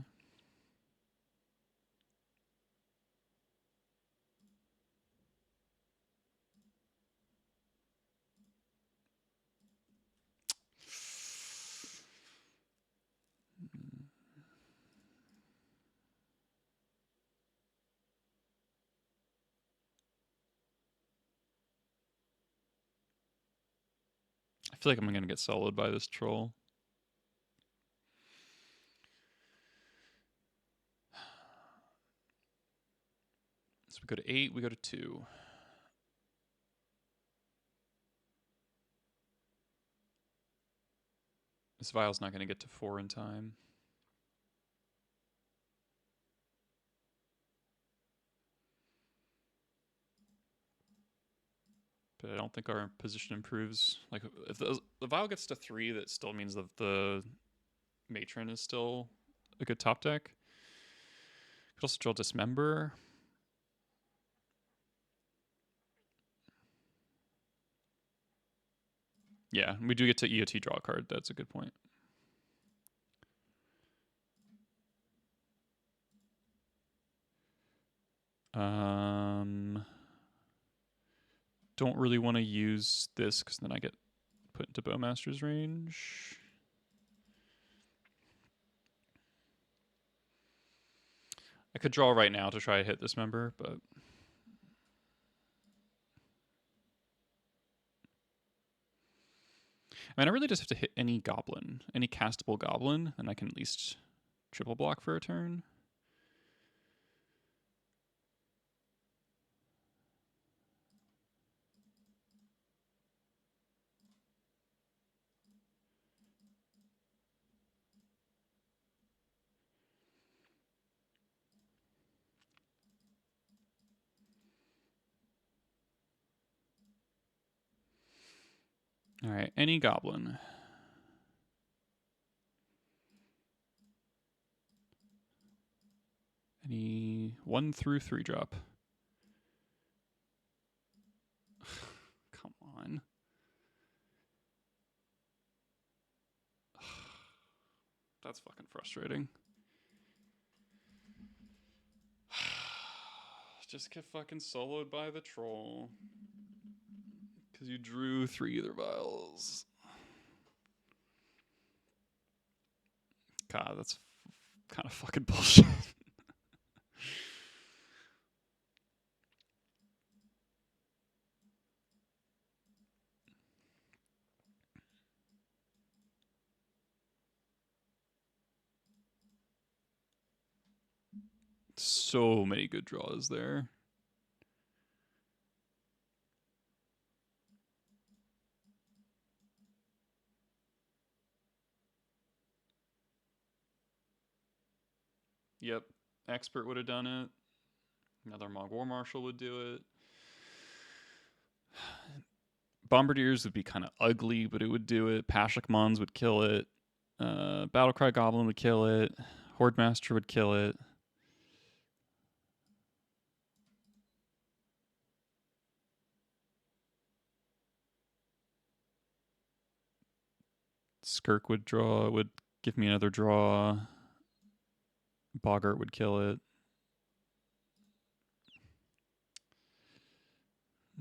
I feel like I'm gonna get soloed by this troll. So we go to 8, we go to 2. This Vial's not gonna get to 4 in time. But I don't think our position improves. Like, if the Vial gets to 3, that still means that the Matron is still a good top deck. Could also draw Dismember. Yeah, we do get to EOT draw a card. That's a good point. Don't really want to use this because then I get put into Bowmaster's range. I could draw right now to try to hit this member, but I mean, I really just have to hit any goblin, any castable goblin, and I can at least triple block for a turn. All right, any goblin. Any 1 through 3 drop? Come on. That's fucking frustrating. Just get fucking soloed by the troll. Because you drew 3 Aether Vials. God, that's kind of fucking bullshit. So many good draws there. Yep. Expert would have done it. Another Mog War Marshal would do it. Bombardiers would be kind of ugly, but it would do it. Pashlik Mons would kill it. Battlecry Goblin would kill it. Horde Master would kill it. Skirk would give me another draw. Boggart would kill it.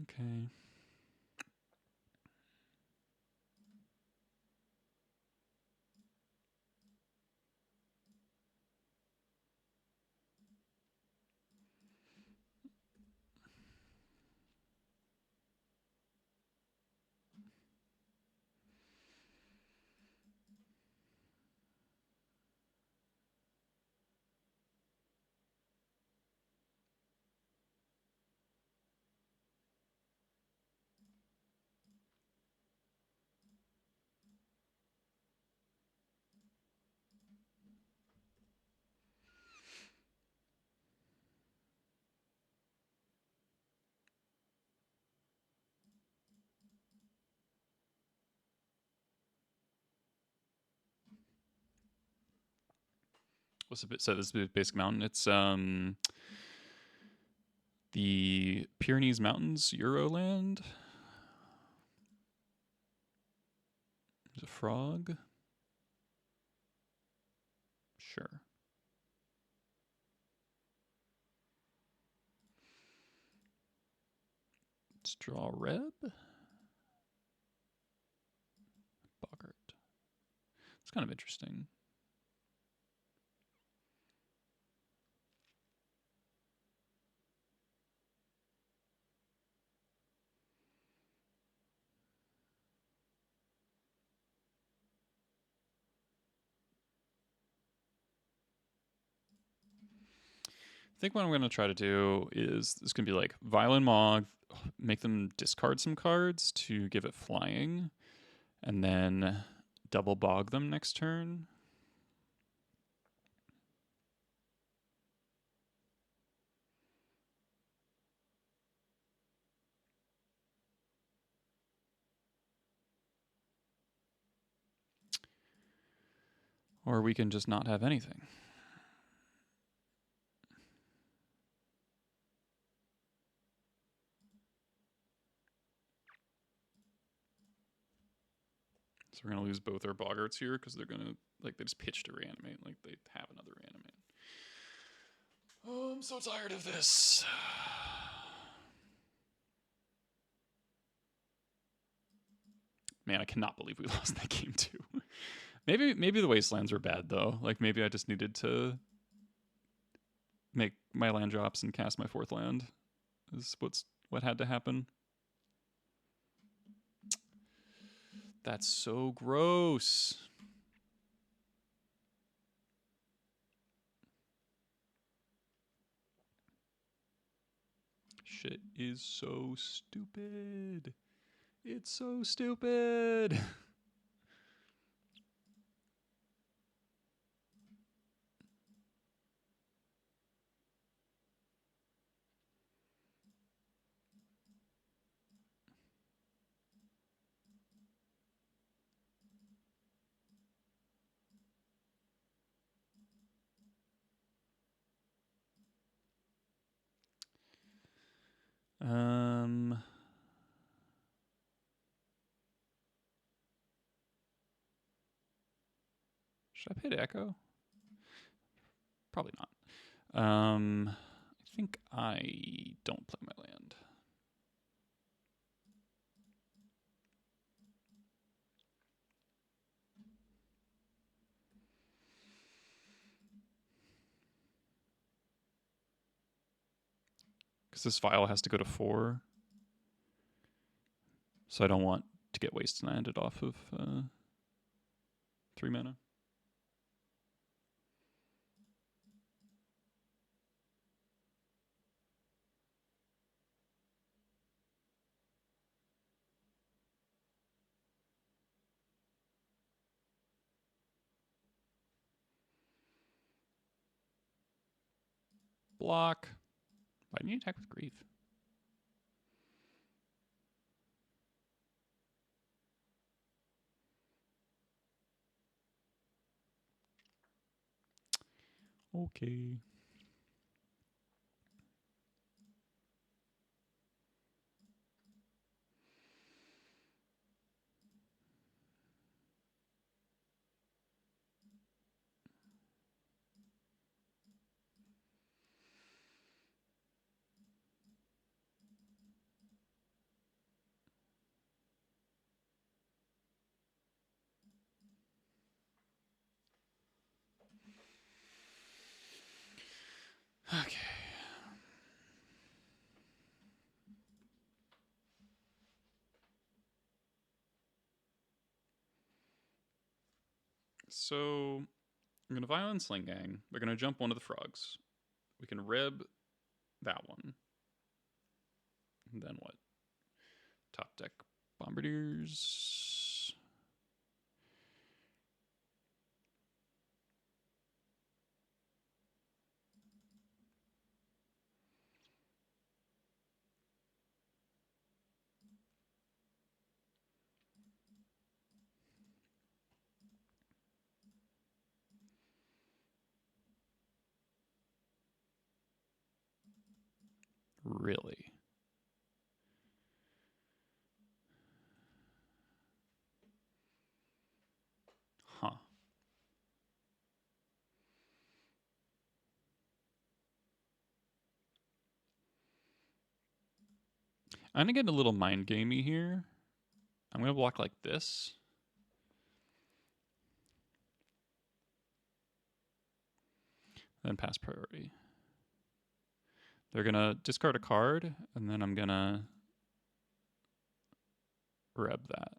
Okay. What's a bit? So this is basic mountain. It's the Pyrenees Mountains Euroland. There's a frog. Sure. Let's draw Reb. Boggart. It's kind of interesting. I think what I'm going to try to do is this going to be like Vial and Mog, make them discard some cards to give it flying, and then double bog them next turn. Or we can just not have anything. So we're going to lose both our Boggarts here because they're going to, like, they just pitch to reanimate. Like, they have another reanimate. Oh, I'm so tired of this. Man, I cannot believe we lost that game too. maybe the wastelands were bad though. Like maybe I just needed to make my land drops and cast my 4th land. Is what had to happen. That's so gross. Shit is so stupid. It's so stupid. Should I pay to echo? Probably not. I think I don't play my land. Because this Vial has to go to 4. So I don't want to get wastelanded off of 3 mana. Block. Why didn't you attack with Grief? Okay. Okay. So I'm going to Violent Sling Gang. They're going to jump one of the frogs. We can rib that one. And then what? Top deck Bombardiers. Really? Huh. I'm going to get a little mind gamey here. I'm going to block like this. Then pass priority. They're going to discard a card, and then I'm going to reb that.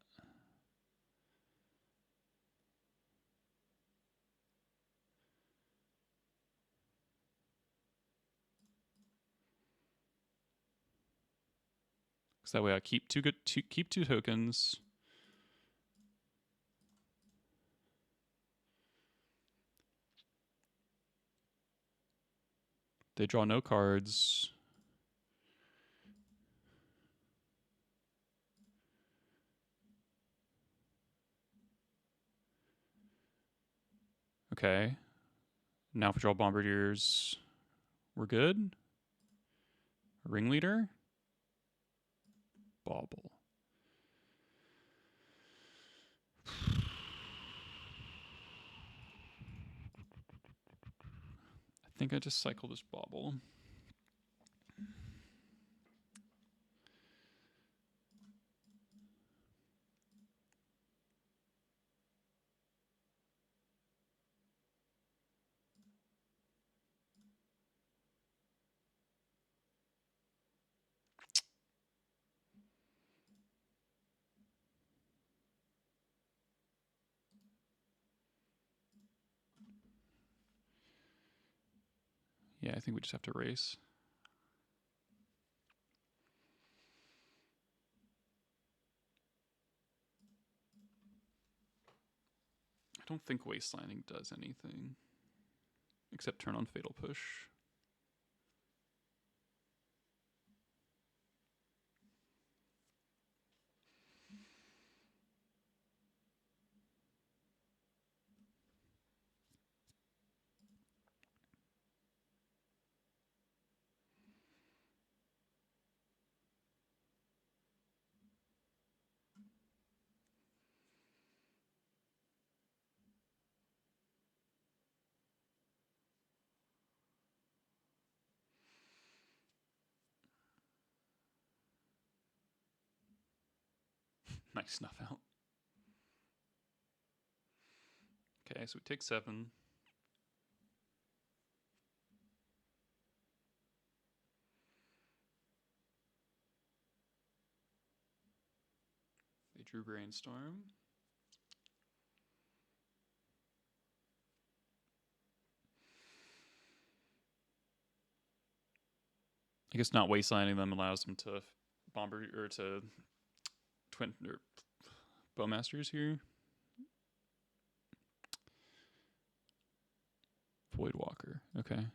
So that way I keep keep 2 tokens. They draw no cards. Okay. Now if we draw Bombardiers, we're good. Ringleader. Bauble. I think I just cycle this Bauble. Yeah, I think we just have to race. I don't think Wastelanding does anything except turn on Fatal Push. Nice snuff out. Okay, so we take 7. They drew Brainstorm. I guess not wastelining them allows them to bomber or to twin or bowmasters here. Voidwalker. Okay.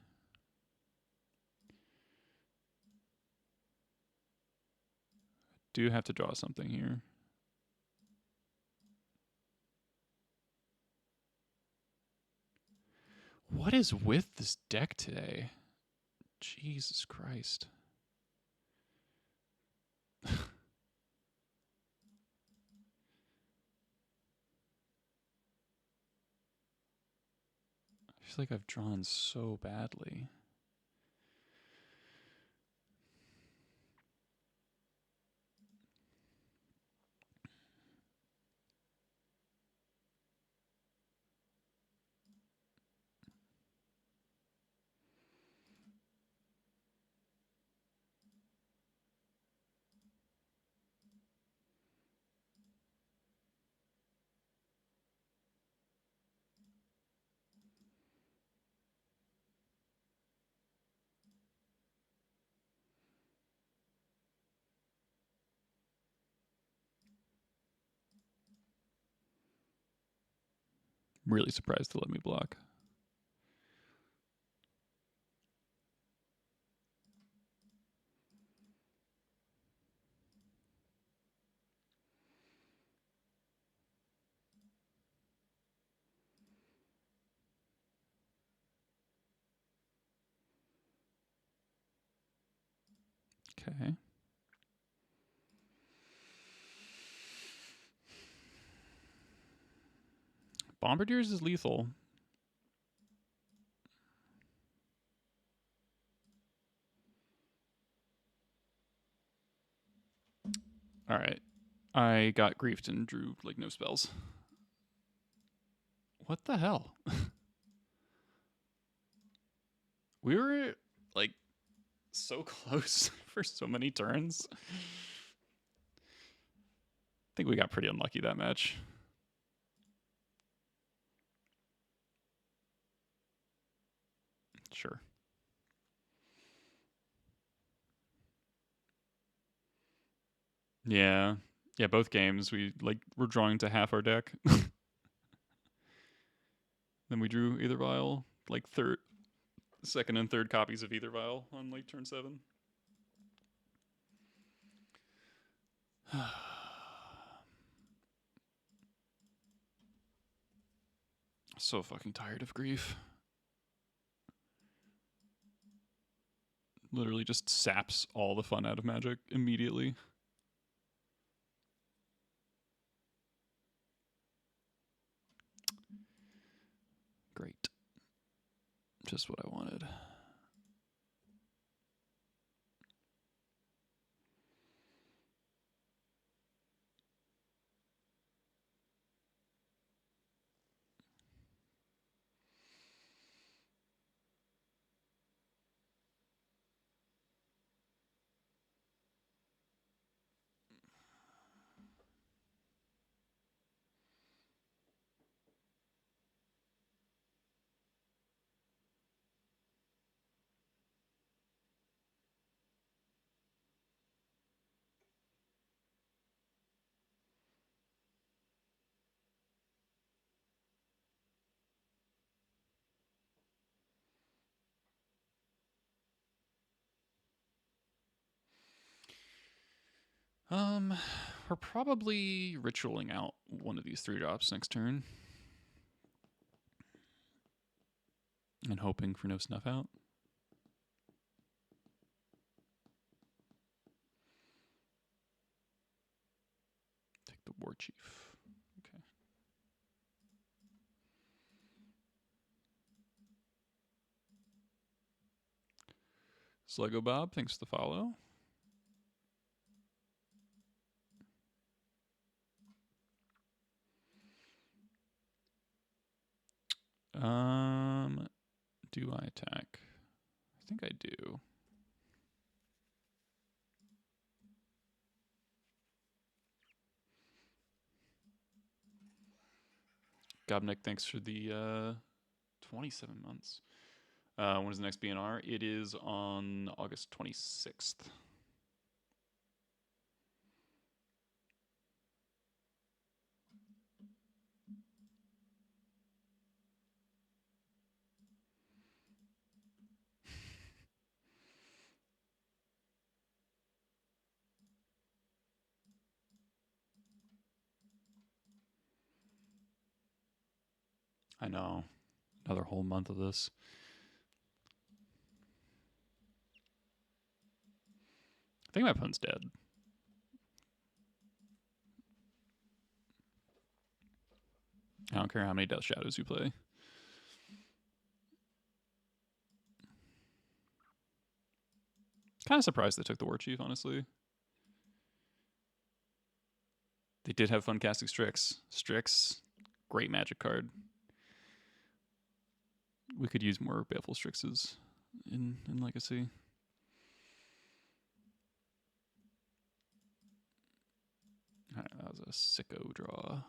Do have to draw something here. What is with this deck today? Jesus Christ. I feel like I've drawn so badly. I'm really surprised to let me block. Okay. Bombardiers is lethal. All right. I got griefed and drew like no spells. What the hell? We were like so close for so many turns. I think we got pretty unlucky that match. Sure. Yeah. Yeah, both games we like were drawing to half our deck. Then we drew Aether Vial, like second and third copies of Aether Vial on like turn 7. So fucking tired of grief. Literally just saps all the fun out of Magic immediately. Great. Just what I wanted. We're probably ritualing out one of these 3-drops next turn. And hoping for no snuff out. Take the War Chief. Okay. Sluggo Bob, thanks for the follow. Do I attack? I think I do. Gobnik, thanks for the 27 months. When is the next BNR? It is on August 26th. I know. Another whole month of this. I think my opponent's dead. I don't care how many Death Shadows you play. Kind of surprised they took the War Chief, honestly. They did have fun casting Strix. Strix, great magic card. We could use more Baleful Strixes in Legacy. Alright, that was a sicko draw.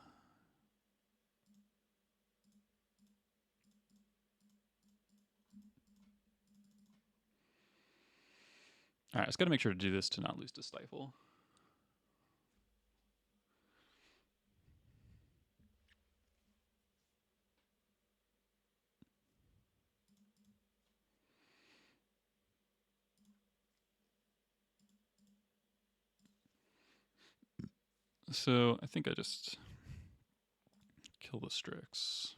Alright, I just gotta make sure to do this to not lose to Stifle. So I think I just kill the Strix.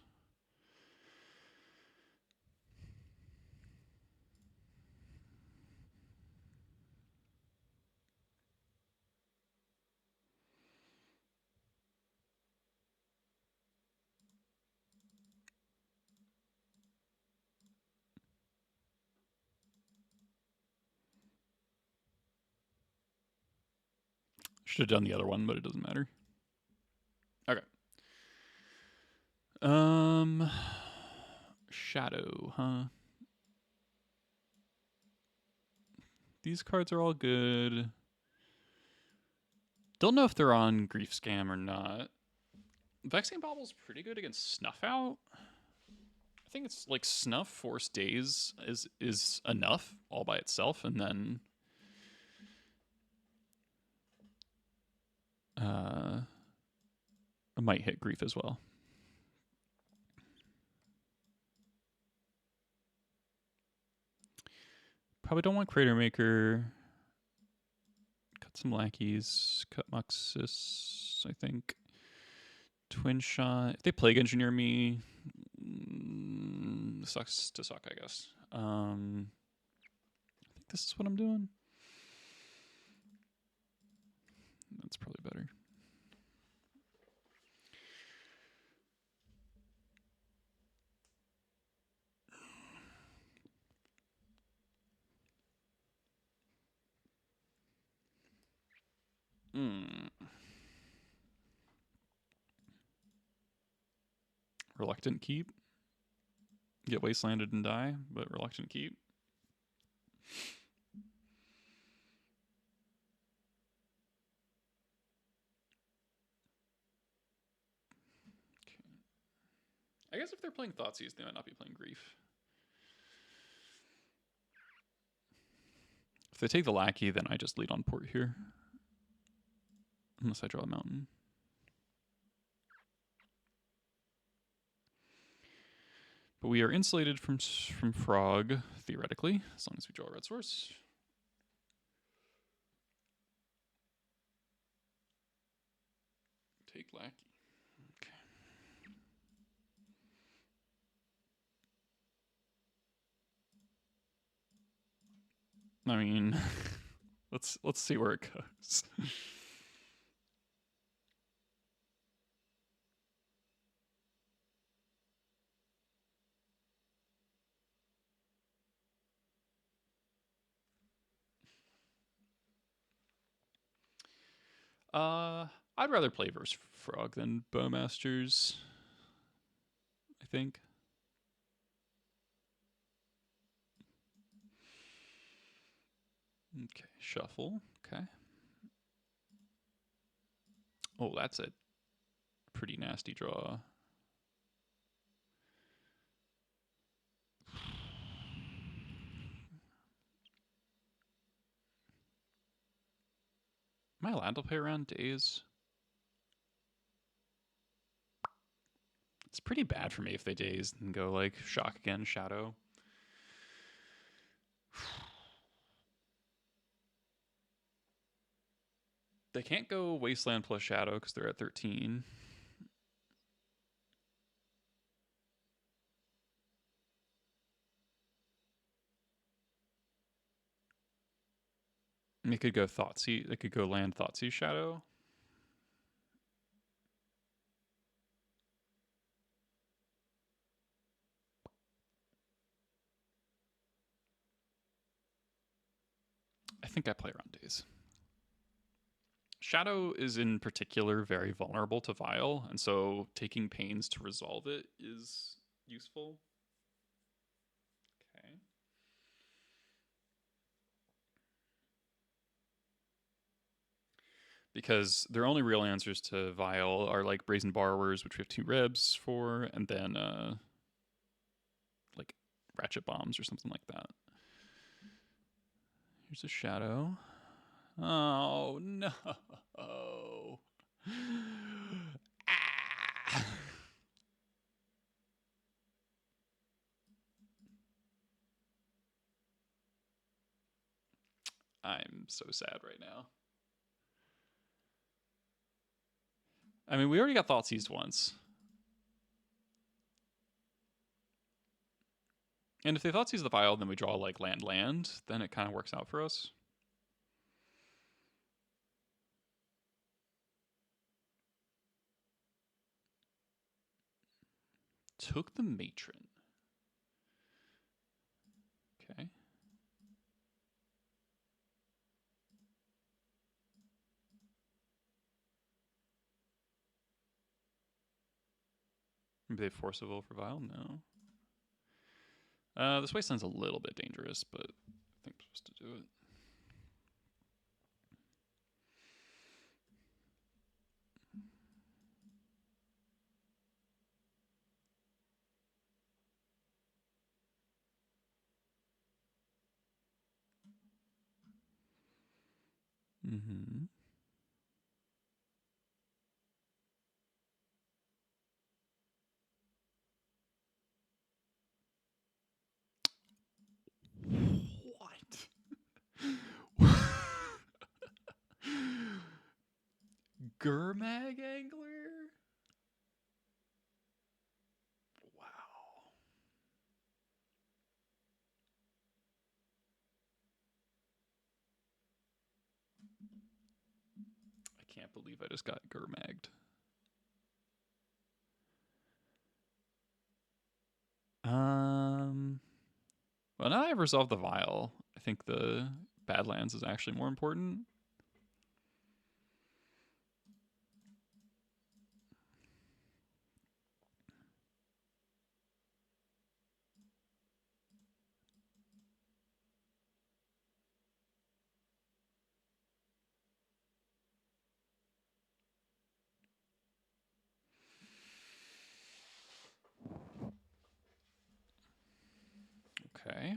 Should have done the other one, but it doesn't matter. Okay. Shadow, huh? These cards are all good. Don't know if they're on Grief Scam or not. Vexing Bobble's pretty good against Snuff Out. I think it's like Snuff, Force Daze is enough all by itself, and then I might hit Grief as well. Probably don't want Crater Maker. Cut some lackeys. Cut Muxus, I think. Twin Shot. If they Plague Engineer me, sucks to suck, I guess. I think this is what I'm doing. That's probably better. Reluctant Keep. Get Wastelanded and die, but Reluctant Keep. Okay. I guess if they're playing Thoughtseize, they might not be playing Grief. If they take the Lackey, then I just lead on Port here. Unless I draw a Mountain. But we are insulated from Frog, theoretically, as long as we draw a red source. Take Lackey. Okay. I mean, let's see where it goes. I'd rather play versus Frog than Bowmasters, I think. Okay, shuffle. Okay. Oh, that's a pretty nasty draw. Am I allowed to play around days? It's pretty bad for me if they daze and go like shock again, shadow. They can't go wasteland plus shadow because they're at 13. They could go Thoughtseize. They could go land Thoughtseize Shadow. I think I play around days. Shadow is in particular very vulnerable to Vial, and so taking pains to resolve it is useful. Okay. Because their only real answers to Vial are like Brazen Borrowers, which we have 2 Rebs for, and then like Ratchet Bombs or something like that. Here's a Shadow. Oh no. Ah. I'm so sad right now. I mean, we already got Thoughtseize once. And if they Thoughtseize the Vial, then we draw like land, then it kind of works out for us. Took the Matron. Okay. Maybe they force a will for Vial? No. This wasteland's a little bit dangerous, but I think I'm supposed to do it. Mm-hmm. What? Gurmag Angler? Wow. I can't believe I just got Gurmagged. Well, now I've resolved the Vial. I think the Badlands is actually more important. Okay.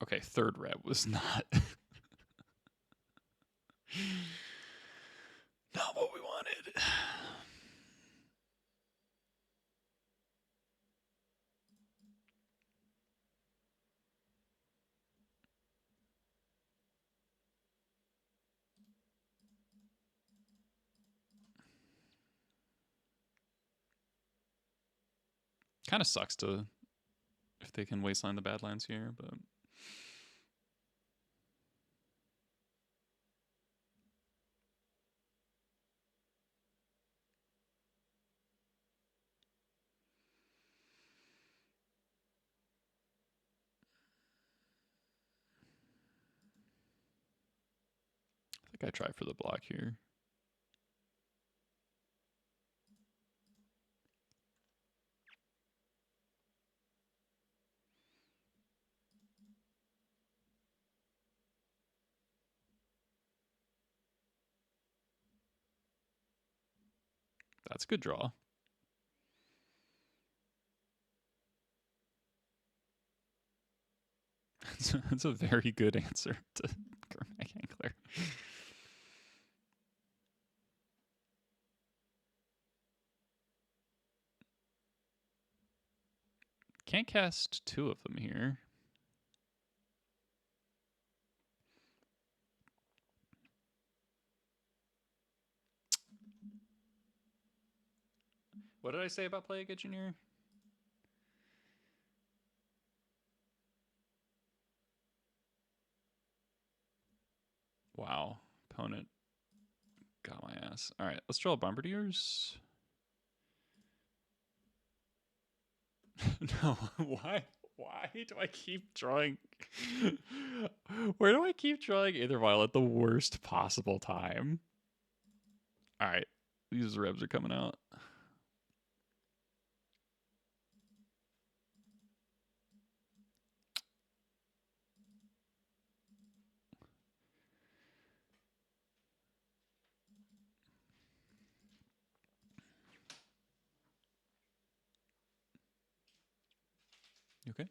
Okay, third Reb was not not what we wanted. Kind of sucks to if they can wasteland the Badlands here, but I think I try for the block here. That's a good draw. That's a very good answer to Gurmag Angler. Can't cast 2 of them here. What did I say about Plague Engineer? Wow. Opponent got my ass. All right, let's draw Bombardiers. No, why? Why do I keep drawing? Where do I keep drawing Aether Vial at the worst possible time? All right, these rebs are coming out. You okay?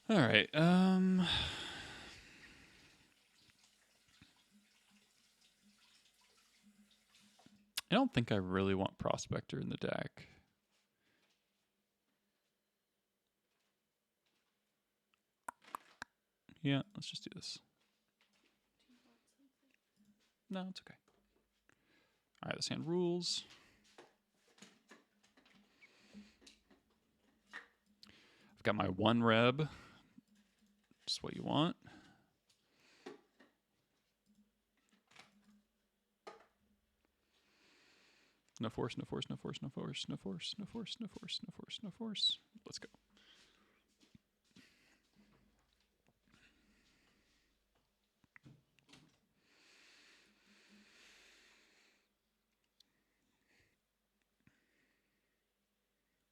All right. I don't think I really want Prospector in the deck. Yeah, let's just do this. No, it's okay. All right, this hand rules. I've got my 1 reb. Just what you want. No force, no force, no force, no force, no force, no force, no force, no force, no force. Let's go.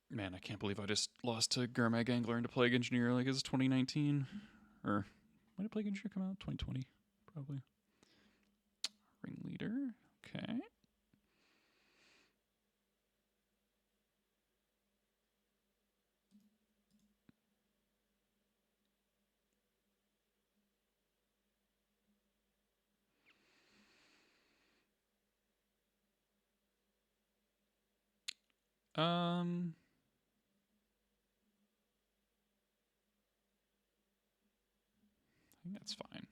Man, I can't believe I just lost to Gurmag Angler into Plague Engineer like it's 2019. Or when did Plague Engineer come out? 2020, probably. Ringleader. Okay. I think that's fine.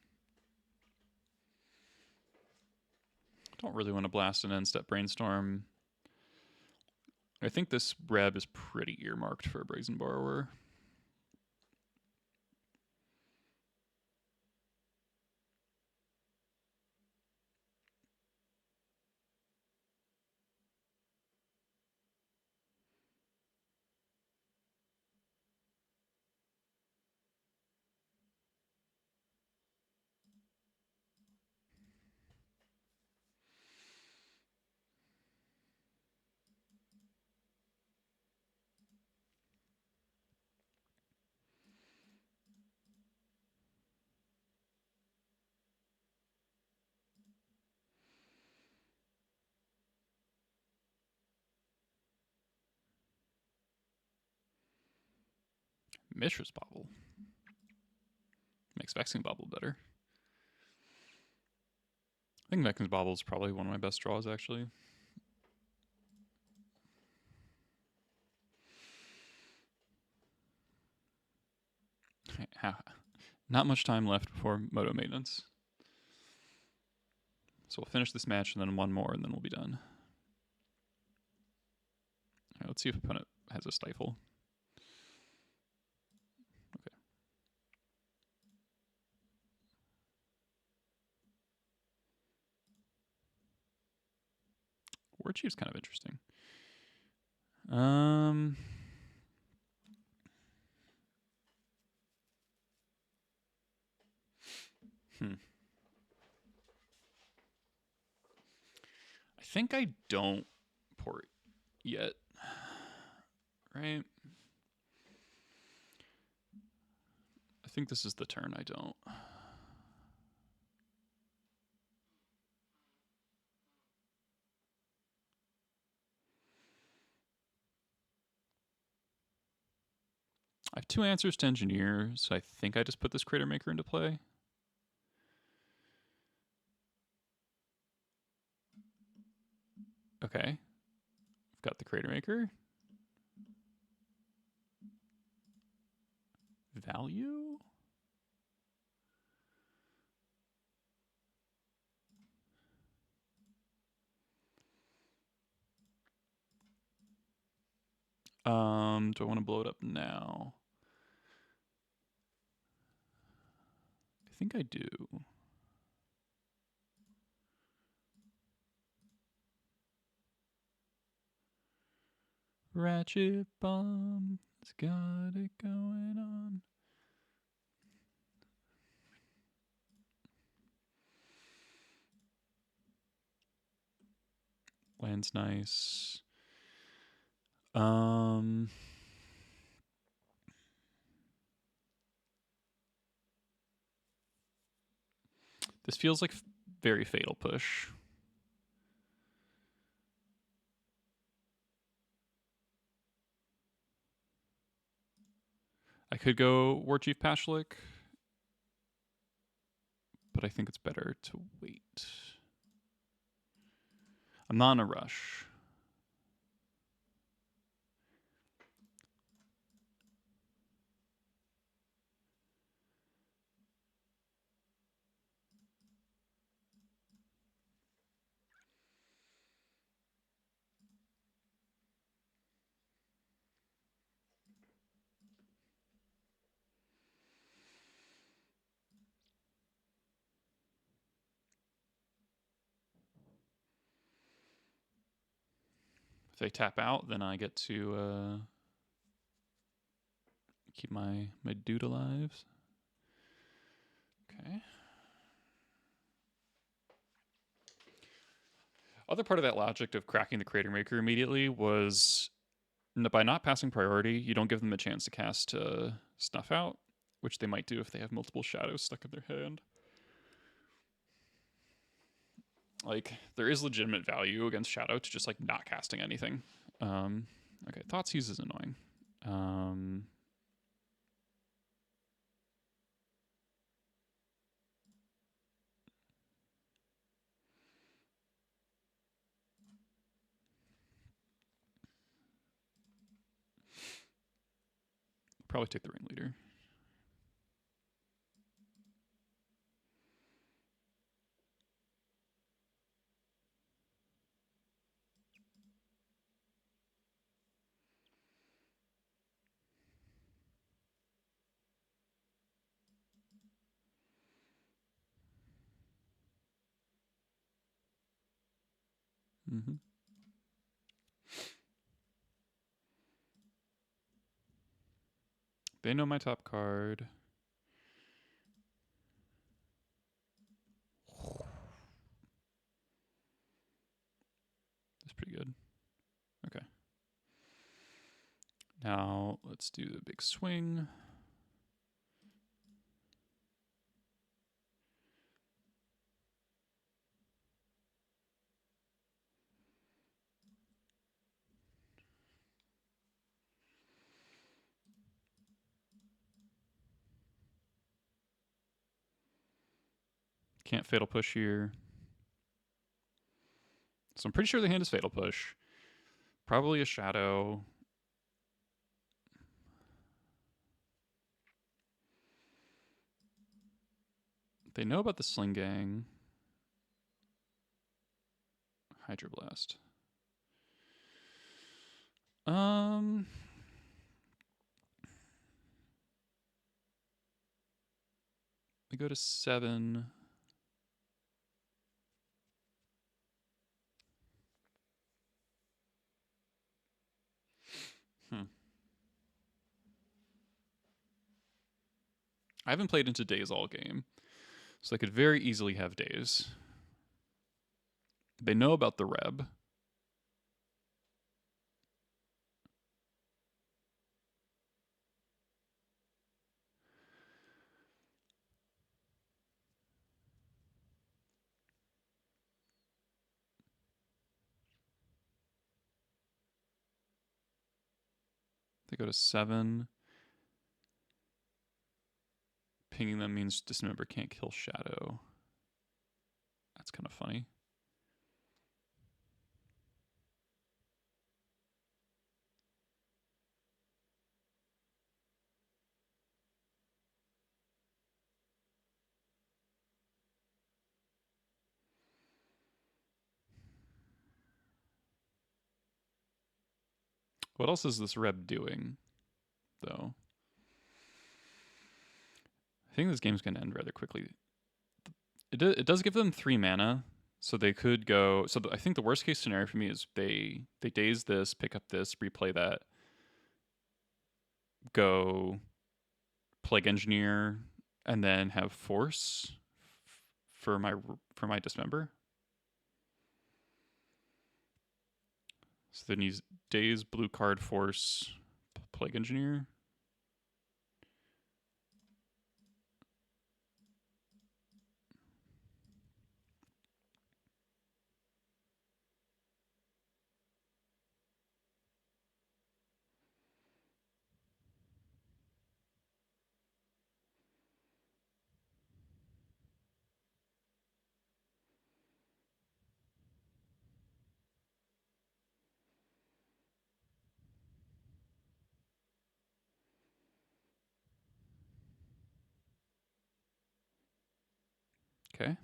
Don't really want to blast an end-step Brainstorm. I think this reb is pretty earmarked for a Brazen Borrower. Mishra's Bobble. Makes Vexing Bobble better. I think Vexing Bobble is probably one of my best draws, actually. Not much time left before Moto Maintenance. So we'll finish this match and then one more, and then we'll be done. All right, let's see if opponent has a stifle. Okay. War Chief's kind of interesting. I think I don't port yet, right? I think this is the turn I don't. I have 2 answers to engineer, so I think I just put this Crater Maker into play. Okay. I've got the Crater Maker. Value? Do I want to blow it up now? I think I do. Ratchet bomb, it's got it going on. Land's nice. This feels like very fatal push. I could go War Chief Pashlik, but I think it's better to wait. I'm not in a rush. If they tap out, then I get to keep my dude alive. Okay. Other part of that logic of cracking the Crater Maker immediately was by not passing priority, you don't give them a chance to cast Snuff Out, which they might do if they have multiple shadows stuck in their hand. Like, there is legitimate value against Shadow to just, like, not casting anything. Okay, Thoughtseize is annoying. Probably take the Ringleader. Mm-hmm. They know my top card. That's pretty good. Okay. Now, let's do the big swing. Can't Fatal Push here. So I'm pretty sure the hand is Fatal Push. Probably a Shadow. They know about the Sling Gang. Hydroblast. We go to 7. I haven't played into Days all game, so I could very easily have Days. They know about the Reb. They go to 7. Pinging them means Dismember can't kill Shadow. That's kind of funny. What else is this Reb doing, though? I think this game's going to end rather quickly. It does give them 3 mana, so they could go. So I think the worst case scenario for me is they daze this, pick up this, replay that, go Plague Engineer, and then have Force for my Dismember. So then use Daze, blue card, Force, Plague Engineer. Okay.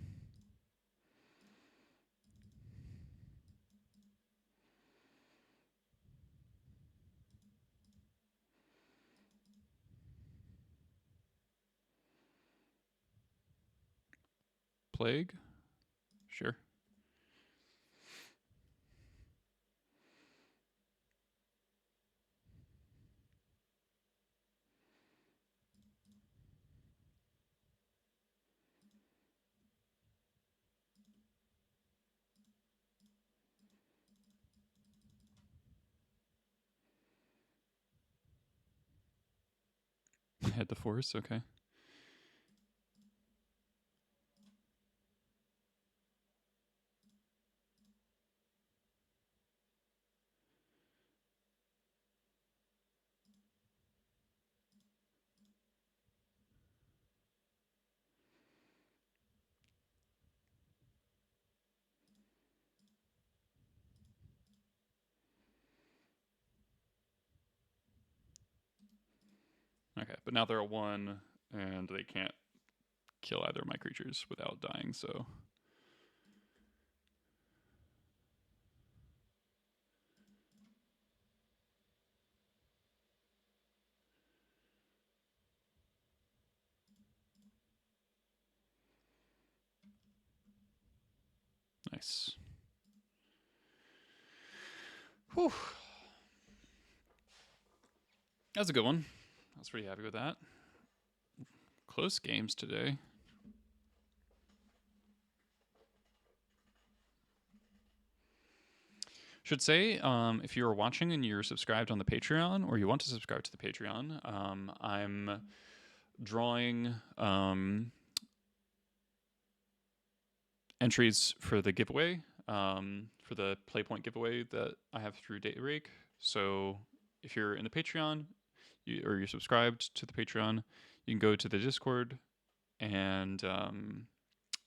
Plague? Sure. Had the Force, okay. Okay, but now they're at 1, and they can't kill either of my creatures without dying, so... Nice. Whew. That was a good one. I was pretty happy with that. Close games today. Should say, if you're watching and you're subscribed on the Patreon, or you want to subscribe to the Patreon, I'm drawing entries for the giveaway, for the Playpoint giveaway that I have through Daybreak. So if you're in the Patreon, or you're subscribed to the Patreon, you can go to the Discord and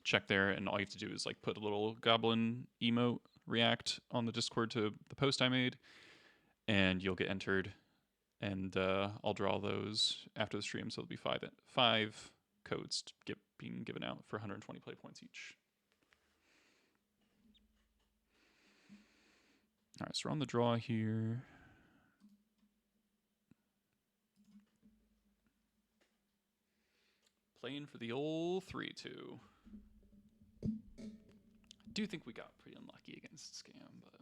check there, and all you have to do is like put a little goblin emote react on the Discord to the post I made, and you'll get entered, and I'll draw those after the stream, so it'll be five codes being given out for 120 play points each. Alright, so we're on the draw here. Playing for the old 3-2. I do think we got pretty unlucky against Scam, but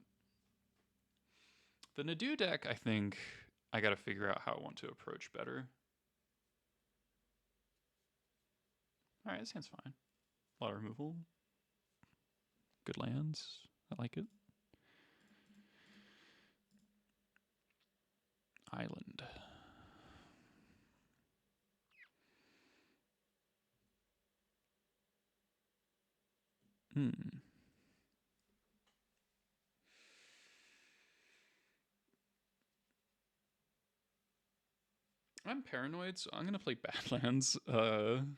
the Nadu deck, I think I gotta figure out how I want to approach better. Alright, this hand's fine. A lot of removal. Good lands. I like it. Island. I'm paranoid, so I'm gonna play Badlands in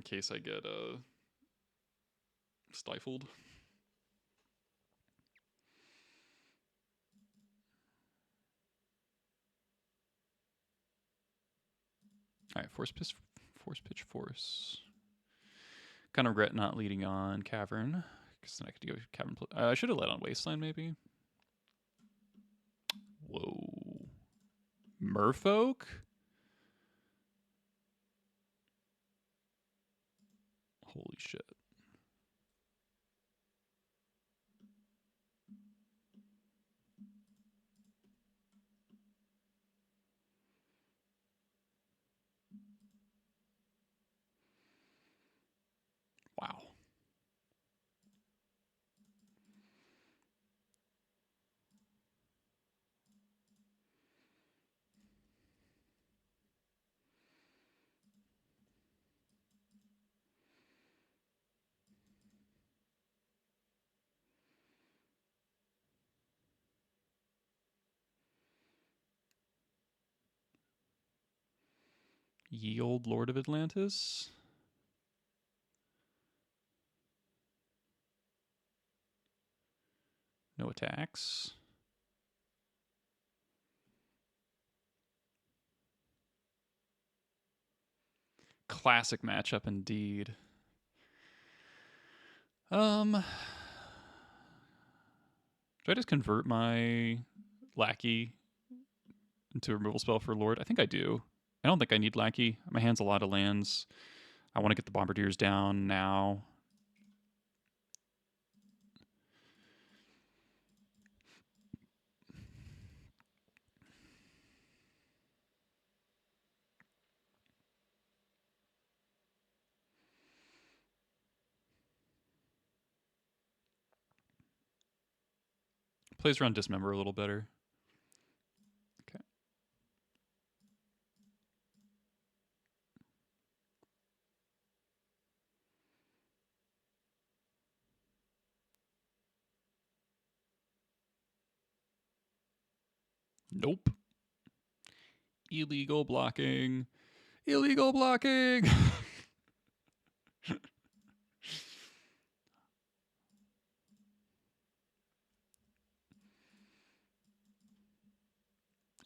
case I get stifled. Alright, force pitch. Kind of regret not leading on Cavern, because then I could go Cavern. I should have led on Wasteland, maybe. Whoa. Merfolk? Holy shit. Wow. Ye old Lord of Atlantis. No attacks. Classic matchup indeed. Do I just convert my Lackey into a removal spell for Lord? I think I do. I don't think I need Lackey. My hand's a lot of lands. I want to get the Bombardiers down now. Plays around Dismember a little better. Okay. Nope. Illegal blocking. Illegal blocking!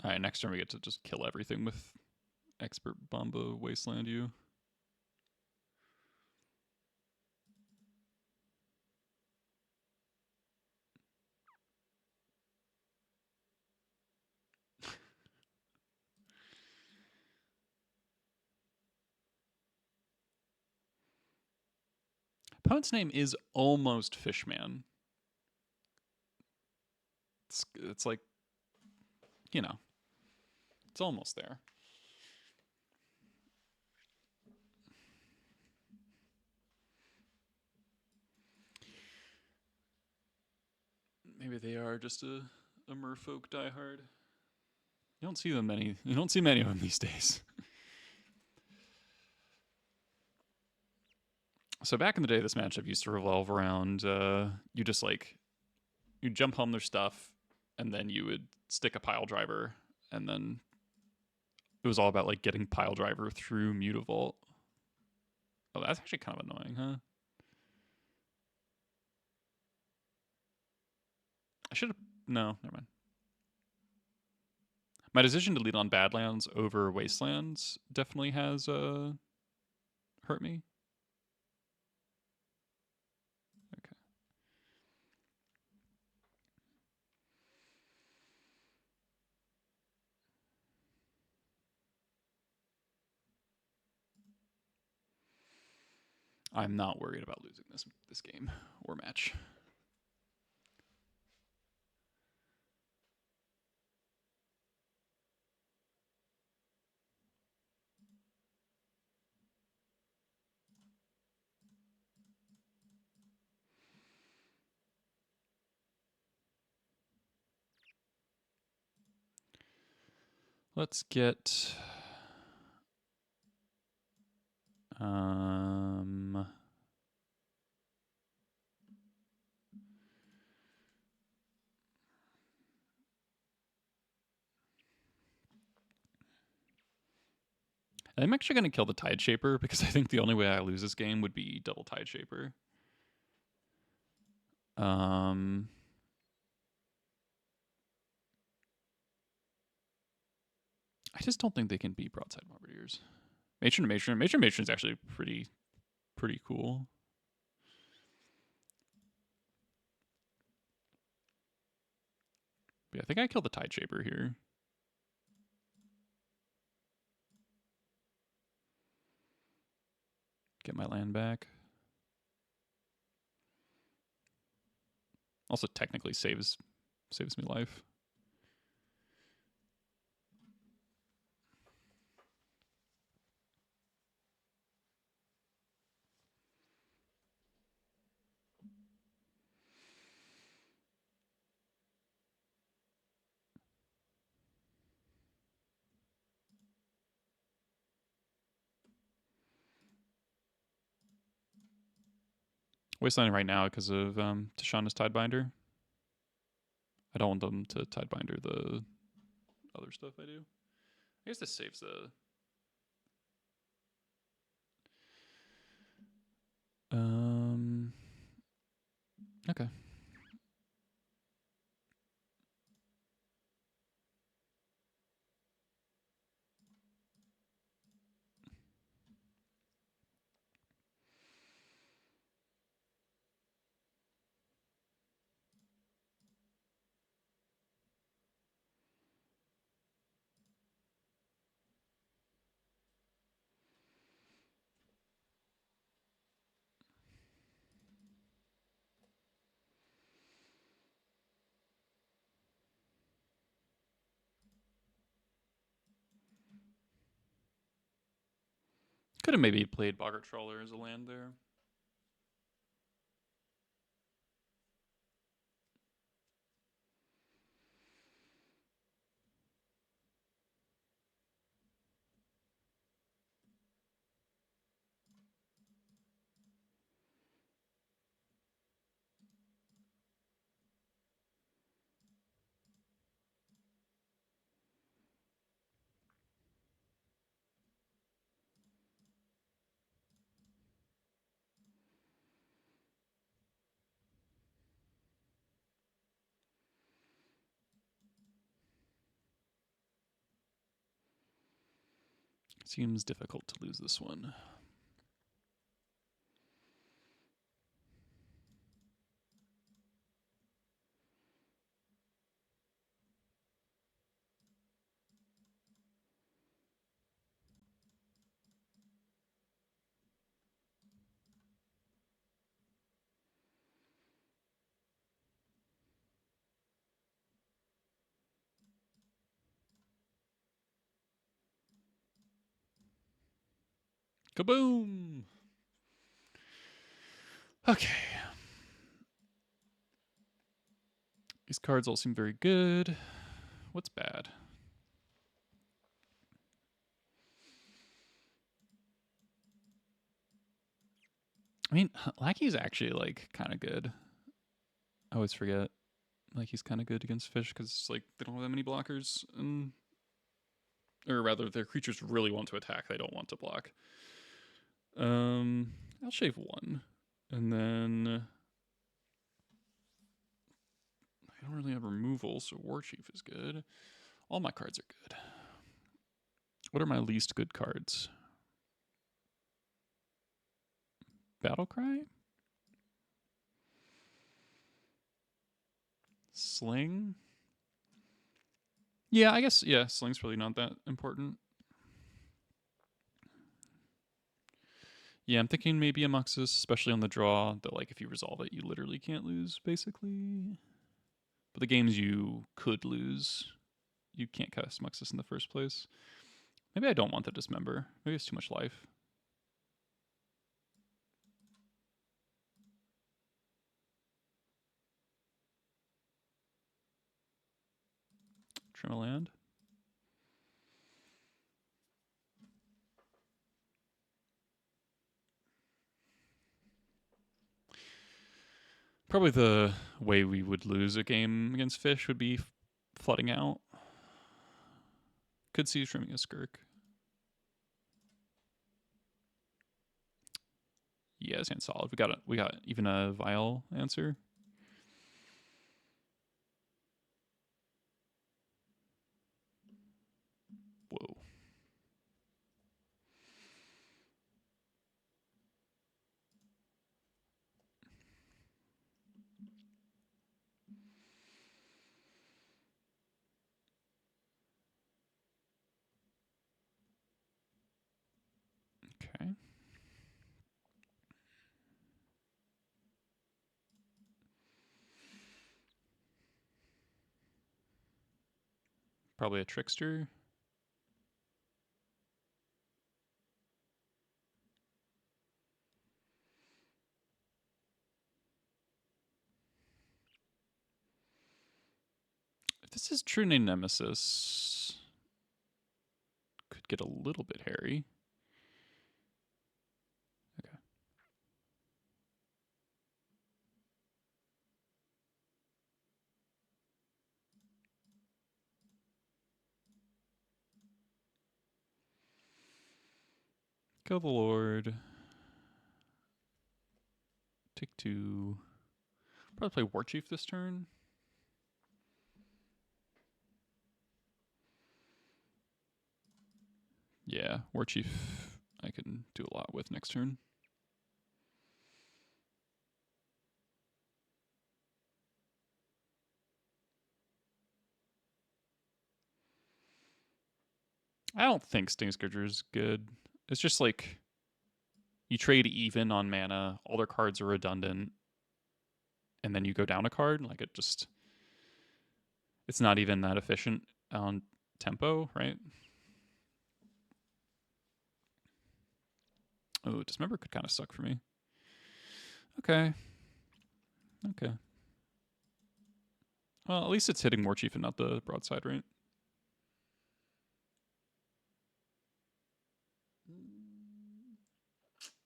Alright, next turn we get to just kill everything with Expert Bomba Wasteland you. Opponent's name is almost Fishman. It's like, you know, it's almost there. Maybe they are just a Merfolk diehard. You don't see them many. You don't see many of them these days. So back in the day, this matchup used to revolve around you just like you jump home their stuff, and then you would stick a pile driver, and then it was all about like getting pile driver through Mutavault. Oh, that's actually kind of annoying, huh? I should have. No, never mind. My decision to lead on Badlands over Wastelands definitely has hurt me. Okay. I'm not worried about losing this game or match. Let's get I'm actually going to kill the Tide Shaper because I think the only way I lose this game would be double Tide Shaper. I just don't think they can beat Broadside Bombardiers. Matron to Matron. Matron to Matron is actually pretty cool. But yeah, I think I killed the Tide Shaper here. Get my land back. Also technically saves me life. Wastelanding right now because of Tishana's Tidebinder. I don't want them to Tidebinder the other stuff I do. I guess this saves the... Okay. Could have maybe played Boggart Trawler as a land there. Seems difficult to lose this one. Kaboom! Okay. These cards all seem very good. What's bad? I mean, Lackey's actually like kind of good. I always forget. Like he's kind of good against fish because like they don't have that many blockers, and or rather, their creatures really want to attack. They don't want to block. I'll shave one, and then I don't really have removal, so War Chief is good. All my cards are good. What are my least good cards? Battle Cry? Sling? Yeah, I guess, yeah, Sling's probably not that important. Yeah, I'm thinking maybe a Muxus, especially on the draw, that like if you resolve it, you literally can't lose, basically. But the games you could lose, you can't cast Muxus in the first place. Maybe I don't want the Dismember. Maybe it's too much life. Trim a land. Probably the way we would lose a game against Fish would be flooding out. Could see trimming a Skirk. Yeah, his hand's solid. We got even a Vial answer. Whoa. Okay. Probably a Trickster. If this is True Name Nemesis, could get a little bit hairy. Okay. Kill the Lord. Take 2. Probably play War Chief this turn. Yeah, War Chief I can do a lot with next turn. I don't think Sting Scourger is good. It's just like you trade even on mana, all their cards are redundant, and then you go down a card. Like it's not even that efficient on tempo, right? Oh, Dismember could kind of suck for me. Okay. Okay. Well, at least it's hitting War Chief and not the broadside, right?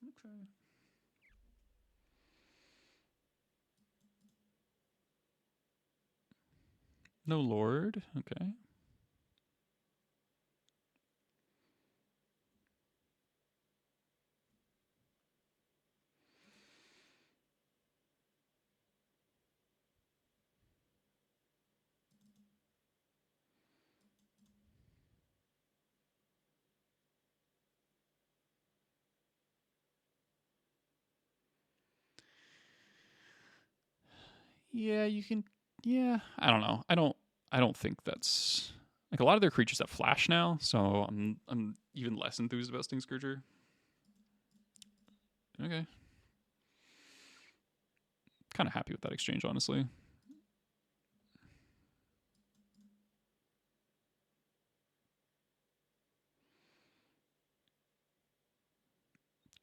Okay. No Lord. Okay. Yeah, you can. Yeah, I don't know. I don't think that's like a lot of their creatures have flash now, so I'm even less enthused about Sting Scourger. Okay. Kind of happy with that exchange, honestly.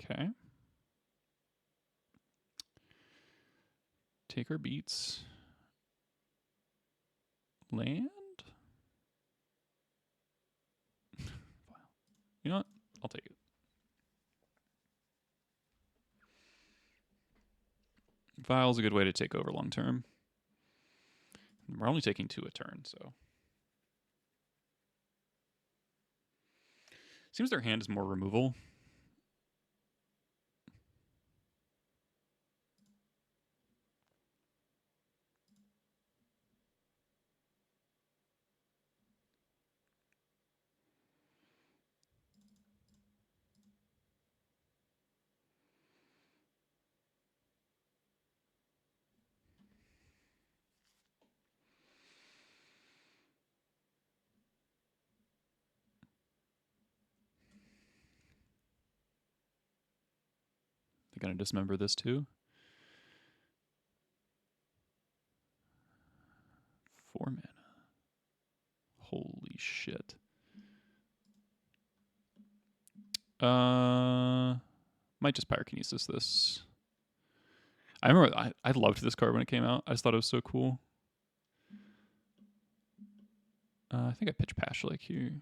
Okay. Taker beats land. You know what? I'll take it. Vial's a good way to take over long term. We're only taking 2 a turn, so. Seems their hand is more removal. think I'm gonna dismember this too. 4 mana. Holy shit. Might just pyrokinesis this. I remember I loved this card when it came out. I just thought it was so cool. I think I pitch Pashlake here.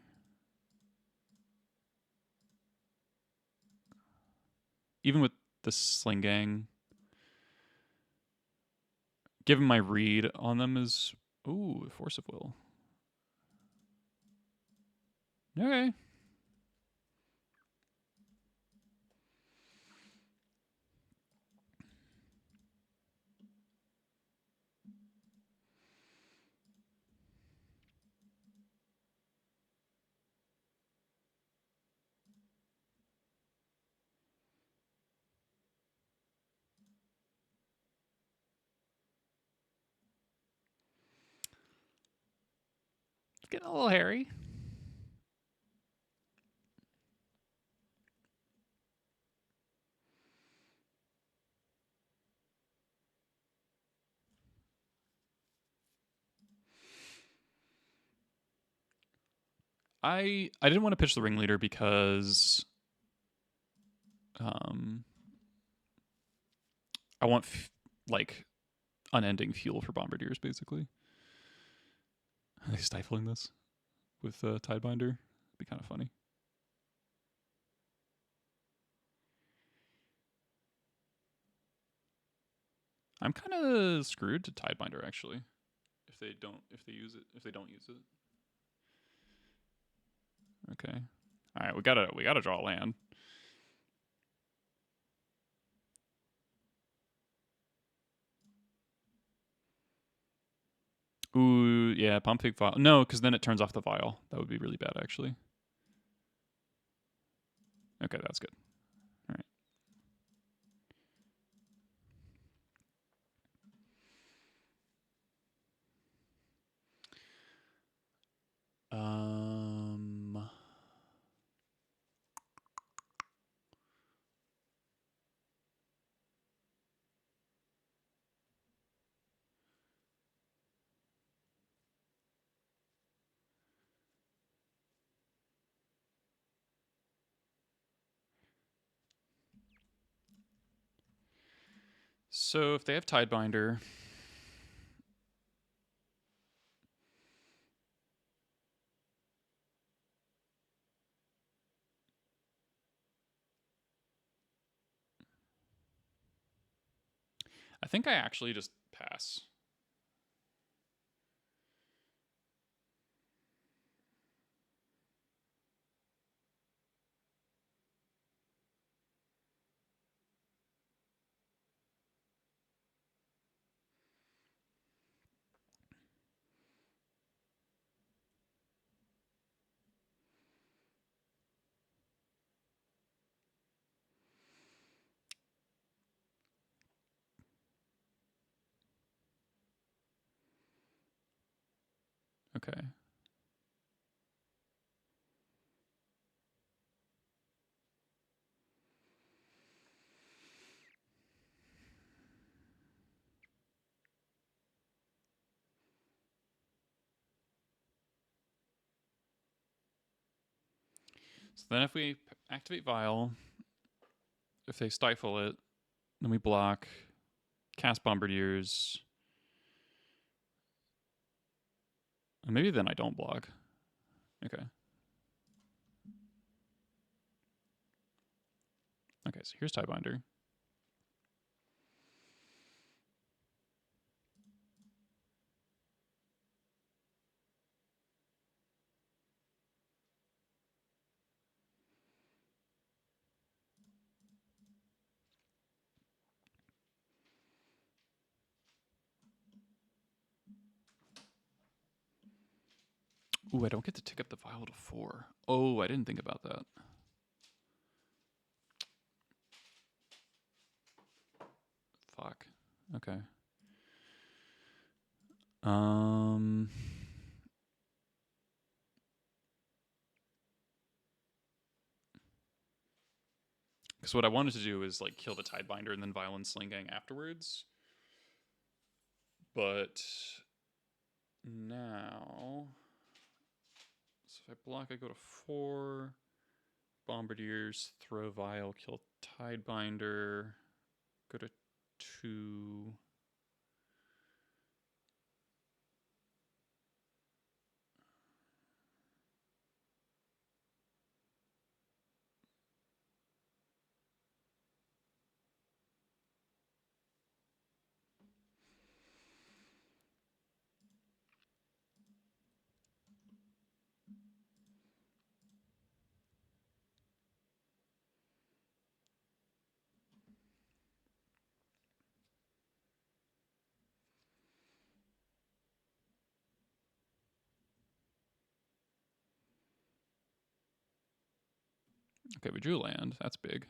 Even with the Sling Gang, given my read on them is ooh, Force of Will. Okay. It's getting a little hairy. I didn't want to pitch the Ringleader because I want like unending fuel for Bombardiers, basically. Are they stifling this with Tidebinder? It'd be kind of funny. I'm kind of screwed to Tidebinder actually. If they don't use it. Okay. All right, we gotta draw a land. Ooh, yeah, Pump Fig Vial. No, because then it turns off the Vial. That would be really bad, actually. Okay, that's good. All right. So if they have Tidebinder, I think I actually just pass. Okay. So then if we activate Vial, if they stifle it, then we block, cast Bombardiers. And maybe then I don't block. Okay. Okay, so here's Tidebinder. Ooh, I don't get to tick up the Vial to 4. Oh, I didn't think about that. Fuck. Okay. Because Because what I wanted to do is like kill the Tidebinder and then Vial and Sling Gang afterwards. But now, so if I block, I go to 4. Bombardiers, throw Vial, kill Tidebinder, go to 2. Okay, we drew land. That's big.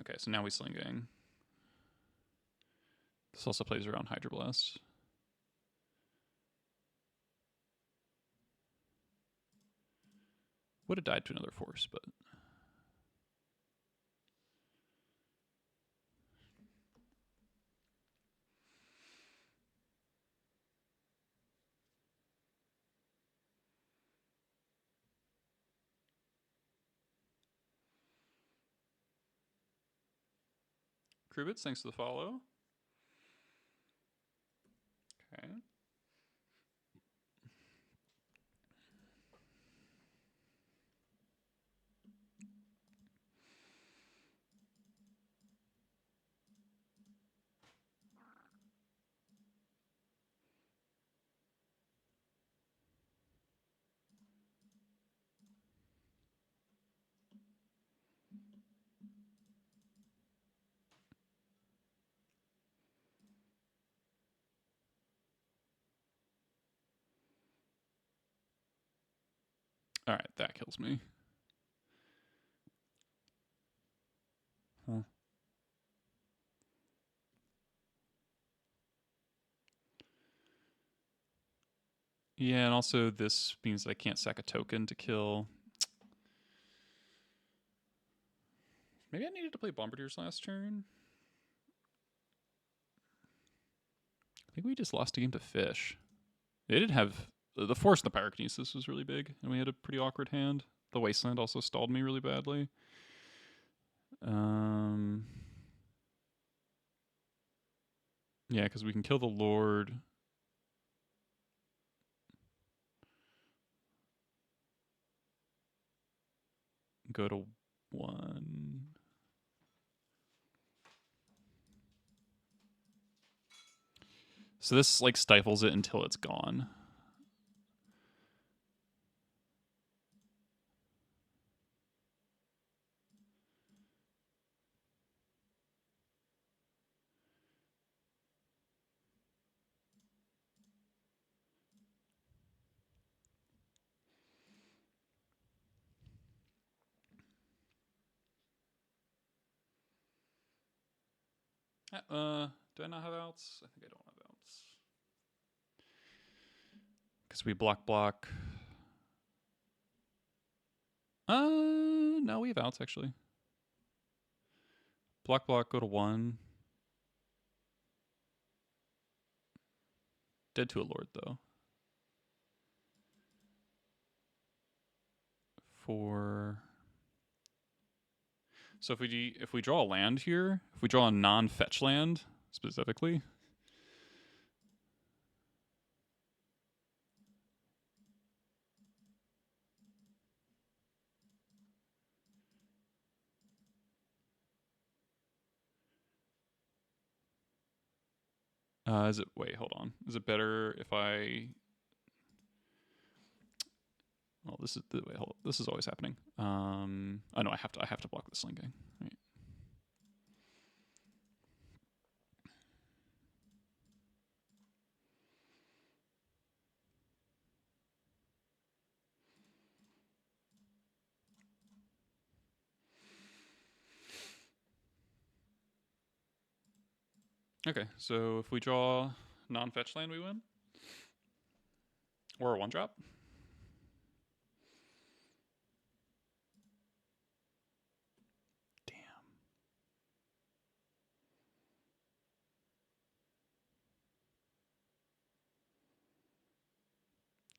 Okay, so now we Sling Gang. This also plays around Hydroblast. Would have died to another force, but... Krubitz, thanks for the follow. Okay. Alright, that kills me. Huh. Yeah, and also this means that I can't sack a token to kill. Maybe I needed to play Bombardiers last turn. I think we just lost a game to Fish. They did have... The Force and the Pyrokinesis was really big, and we had a pretty awkward hand. The Wasteland also stalled me really badly. Yeah, because we can kill the Lord. Go to 1. So this like stifles it until it's gone. Do I not have outs? I think I don't have outs. Because we block. No, we have outs actually. Block, go to 1. Dead to a Lord though. 4. So if we draw a land here, if we draw a non-fetch land specifically, wait, hold on. Is it better if I... Well, wait, hold on. This is always happening. Oh no, I have to block the Sling Gang. Right. Okay, so if we draw non-fetch land, we win. Or a 1-drop.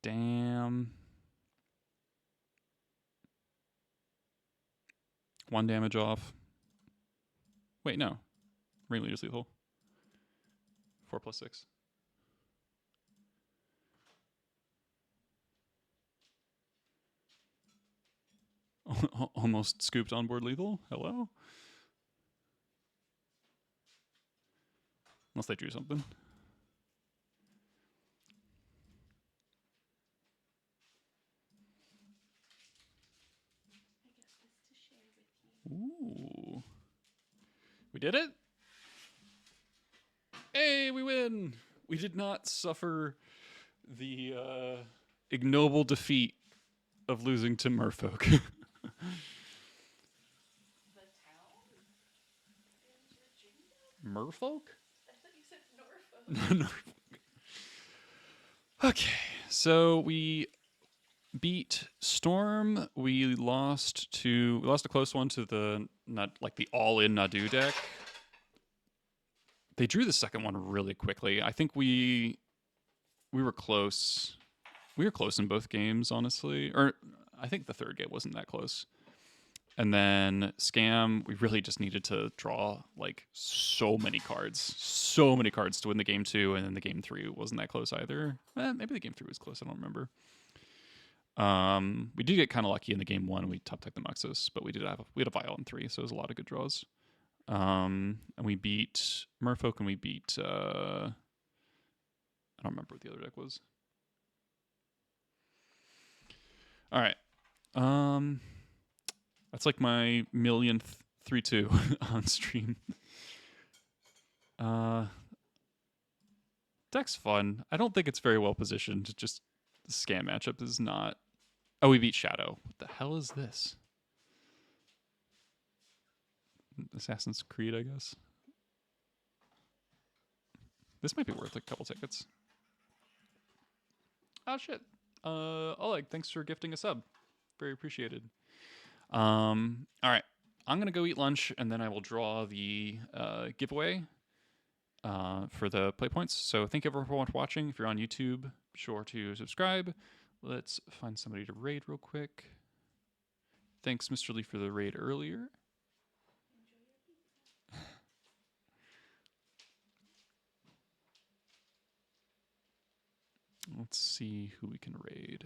Damn. 1 damage off. Wait, no. Ringleader's lethal. 4+6. Almost scooped on board lethal. Hello? Unless they drew something. Ooh. We did it? Hey, we win! We did not suffer the ignoble defeat of losing to Merfolk. The town in Virginia? Merfolk? I thought you said Norfolk. Norfolk. Okay, so we beat Storm. We lost a close one to the all-in Nadu deck. They drew the second one really quickly. I think we were close. We were close in both games, honestly. Or I think the third game wasn't that close. And then Scam, we really just needed to draw like so many cards to win the game 2, and then the game 3 wasn't that close either. Maybe the game 3 was close. I don't remember. We did get kind of lucky in the game 1. We top decked the Muxus, but we had a Vial in 3, so it was a lot of good draws. And we beat Merfolk, and we beat I don't remember what the other deck was. All right. That's like my millionth 3-2 on stream. Deck's fun. I don't think it's very well positioned. Just the Scam matchup is not. Oh, we beat Shadow. What the hell is this? Assassin's Creed, I guess. This might be worth a couple tickets. Oh, shit. Oleg, thanks for gifting a sub. Very appreciated. All right. I'm going to go eat lunch, and then I will draw the giveaway for the play points. So thank you everyone for watching. If you're on YouTube, be sure to subscribe. Let's find somebody to raid real quick. Thanks, Mr. Lee, for the raid earlier. Let's see who we can raid.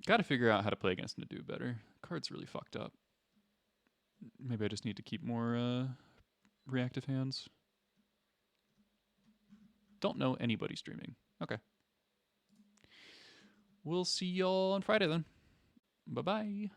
Got to figure out how to play against Nadu better. Card's really fucked up. Maybe I just need to keep more reactive hands. Don't know anybody streaming. Okay. We'll see y'all on Friday then. Bye-bye.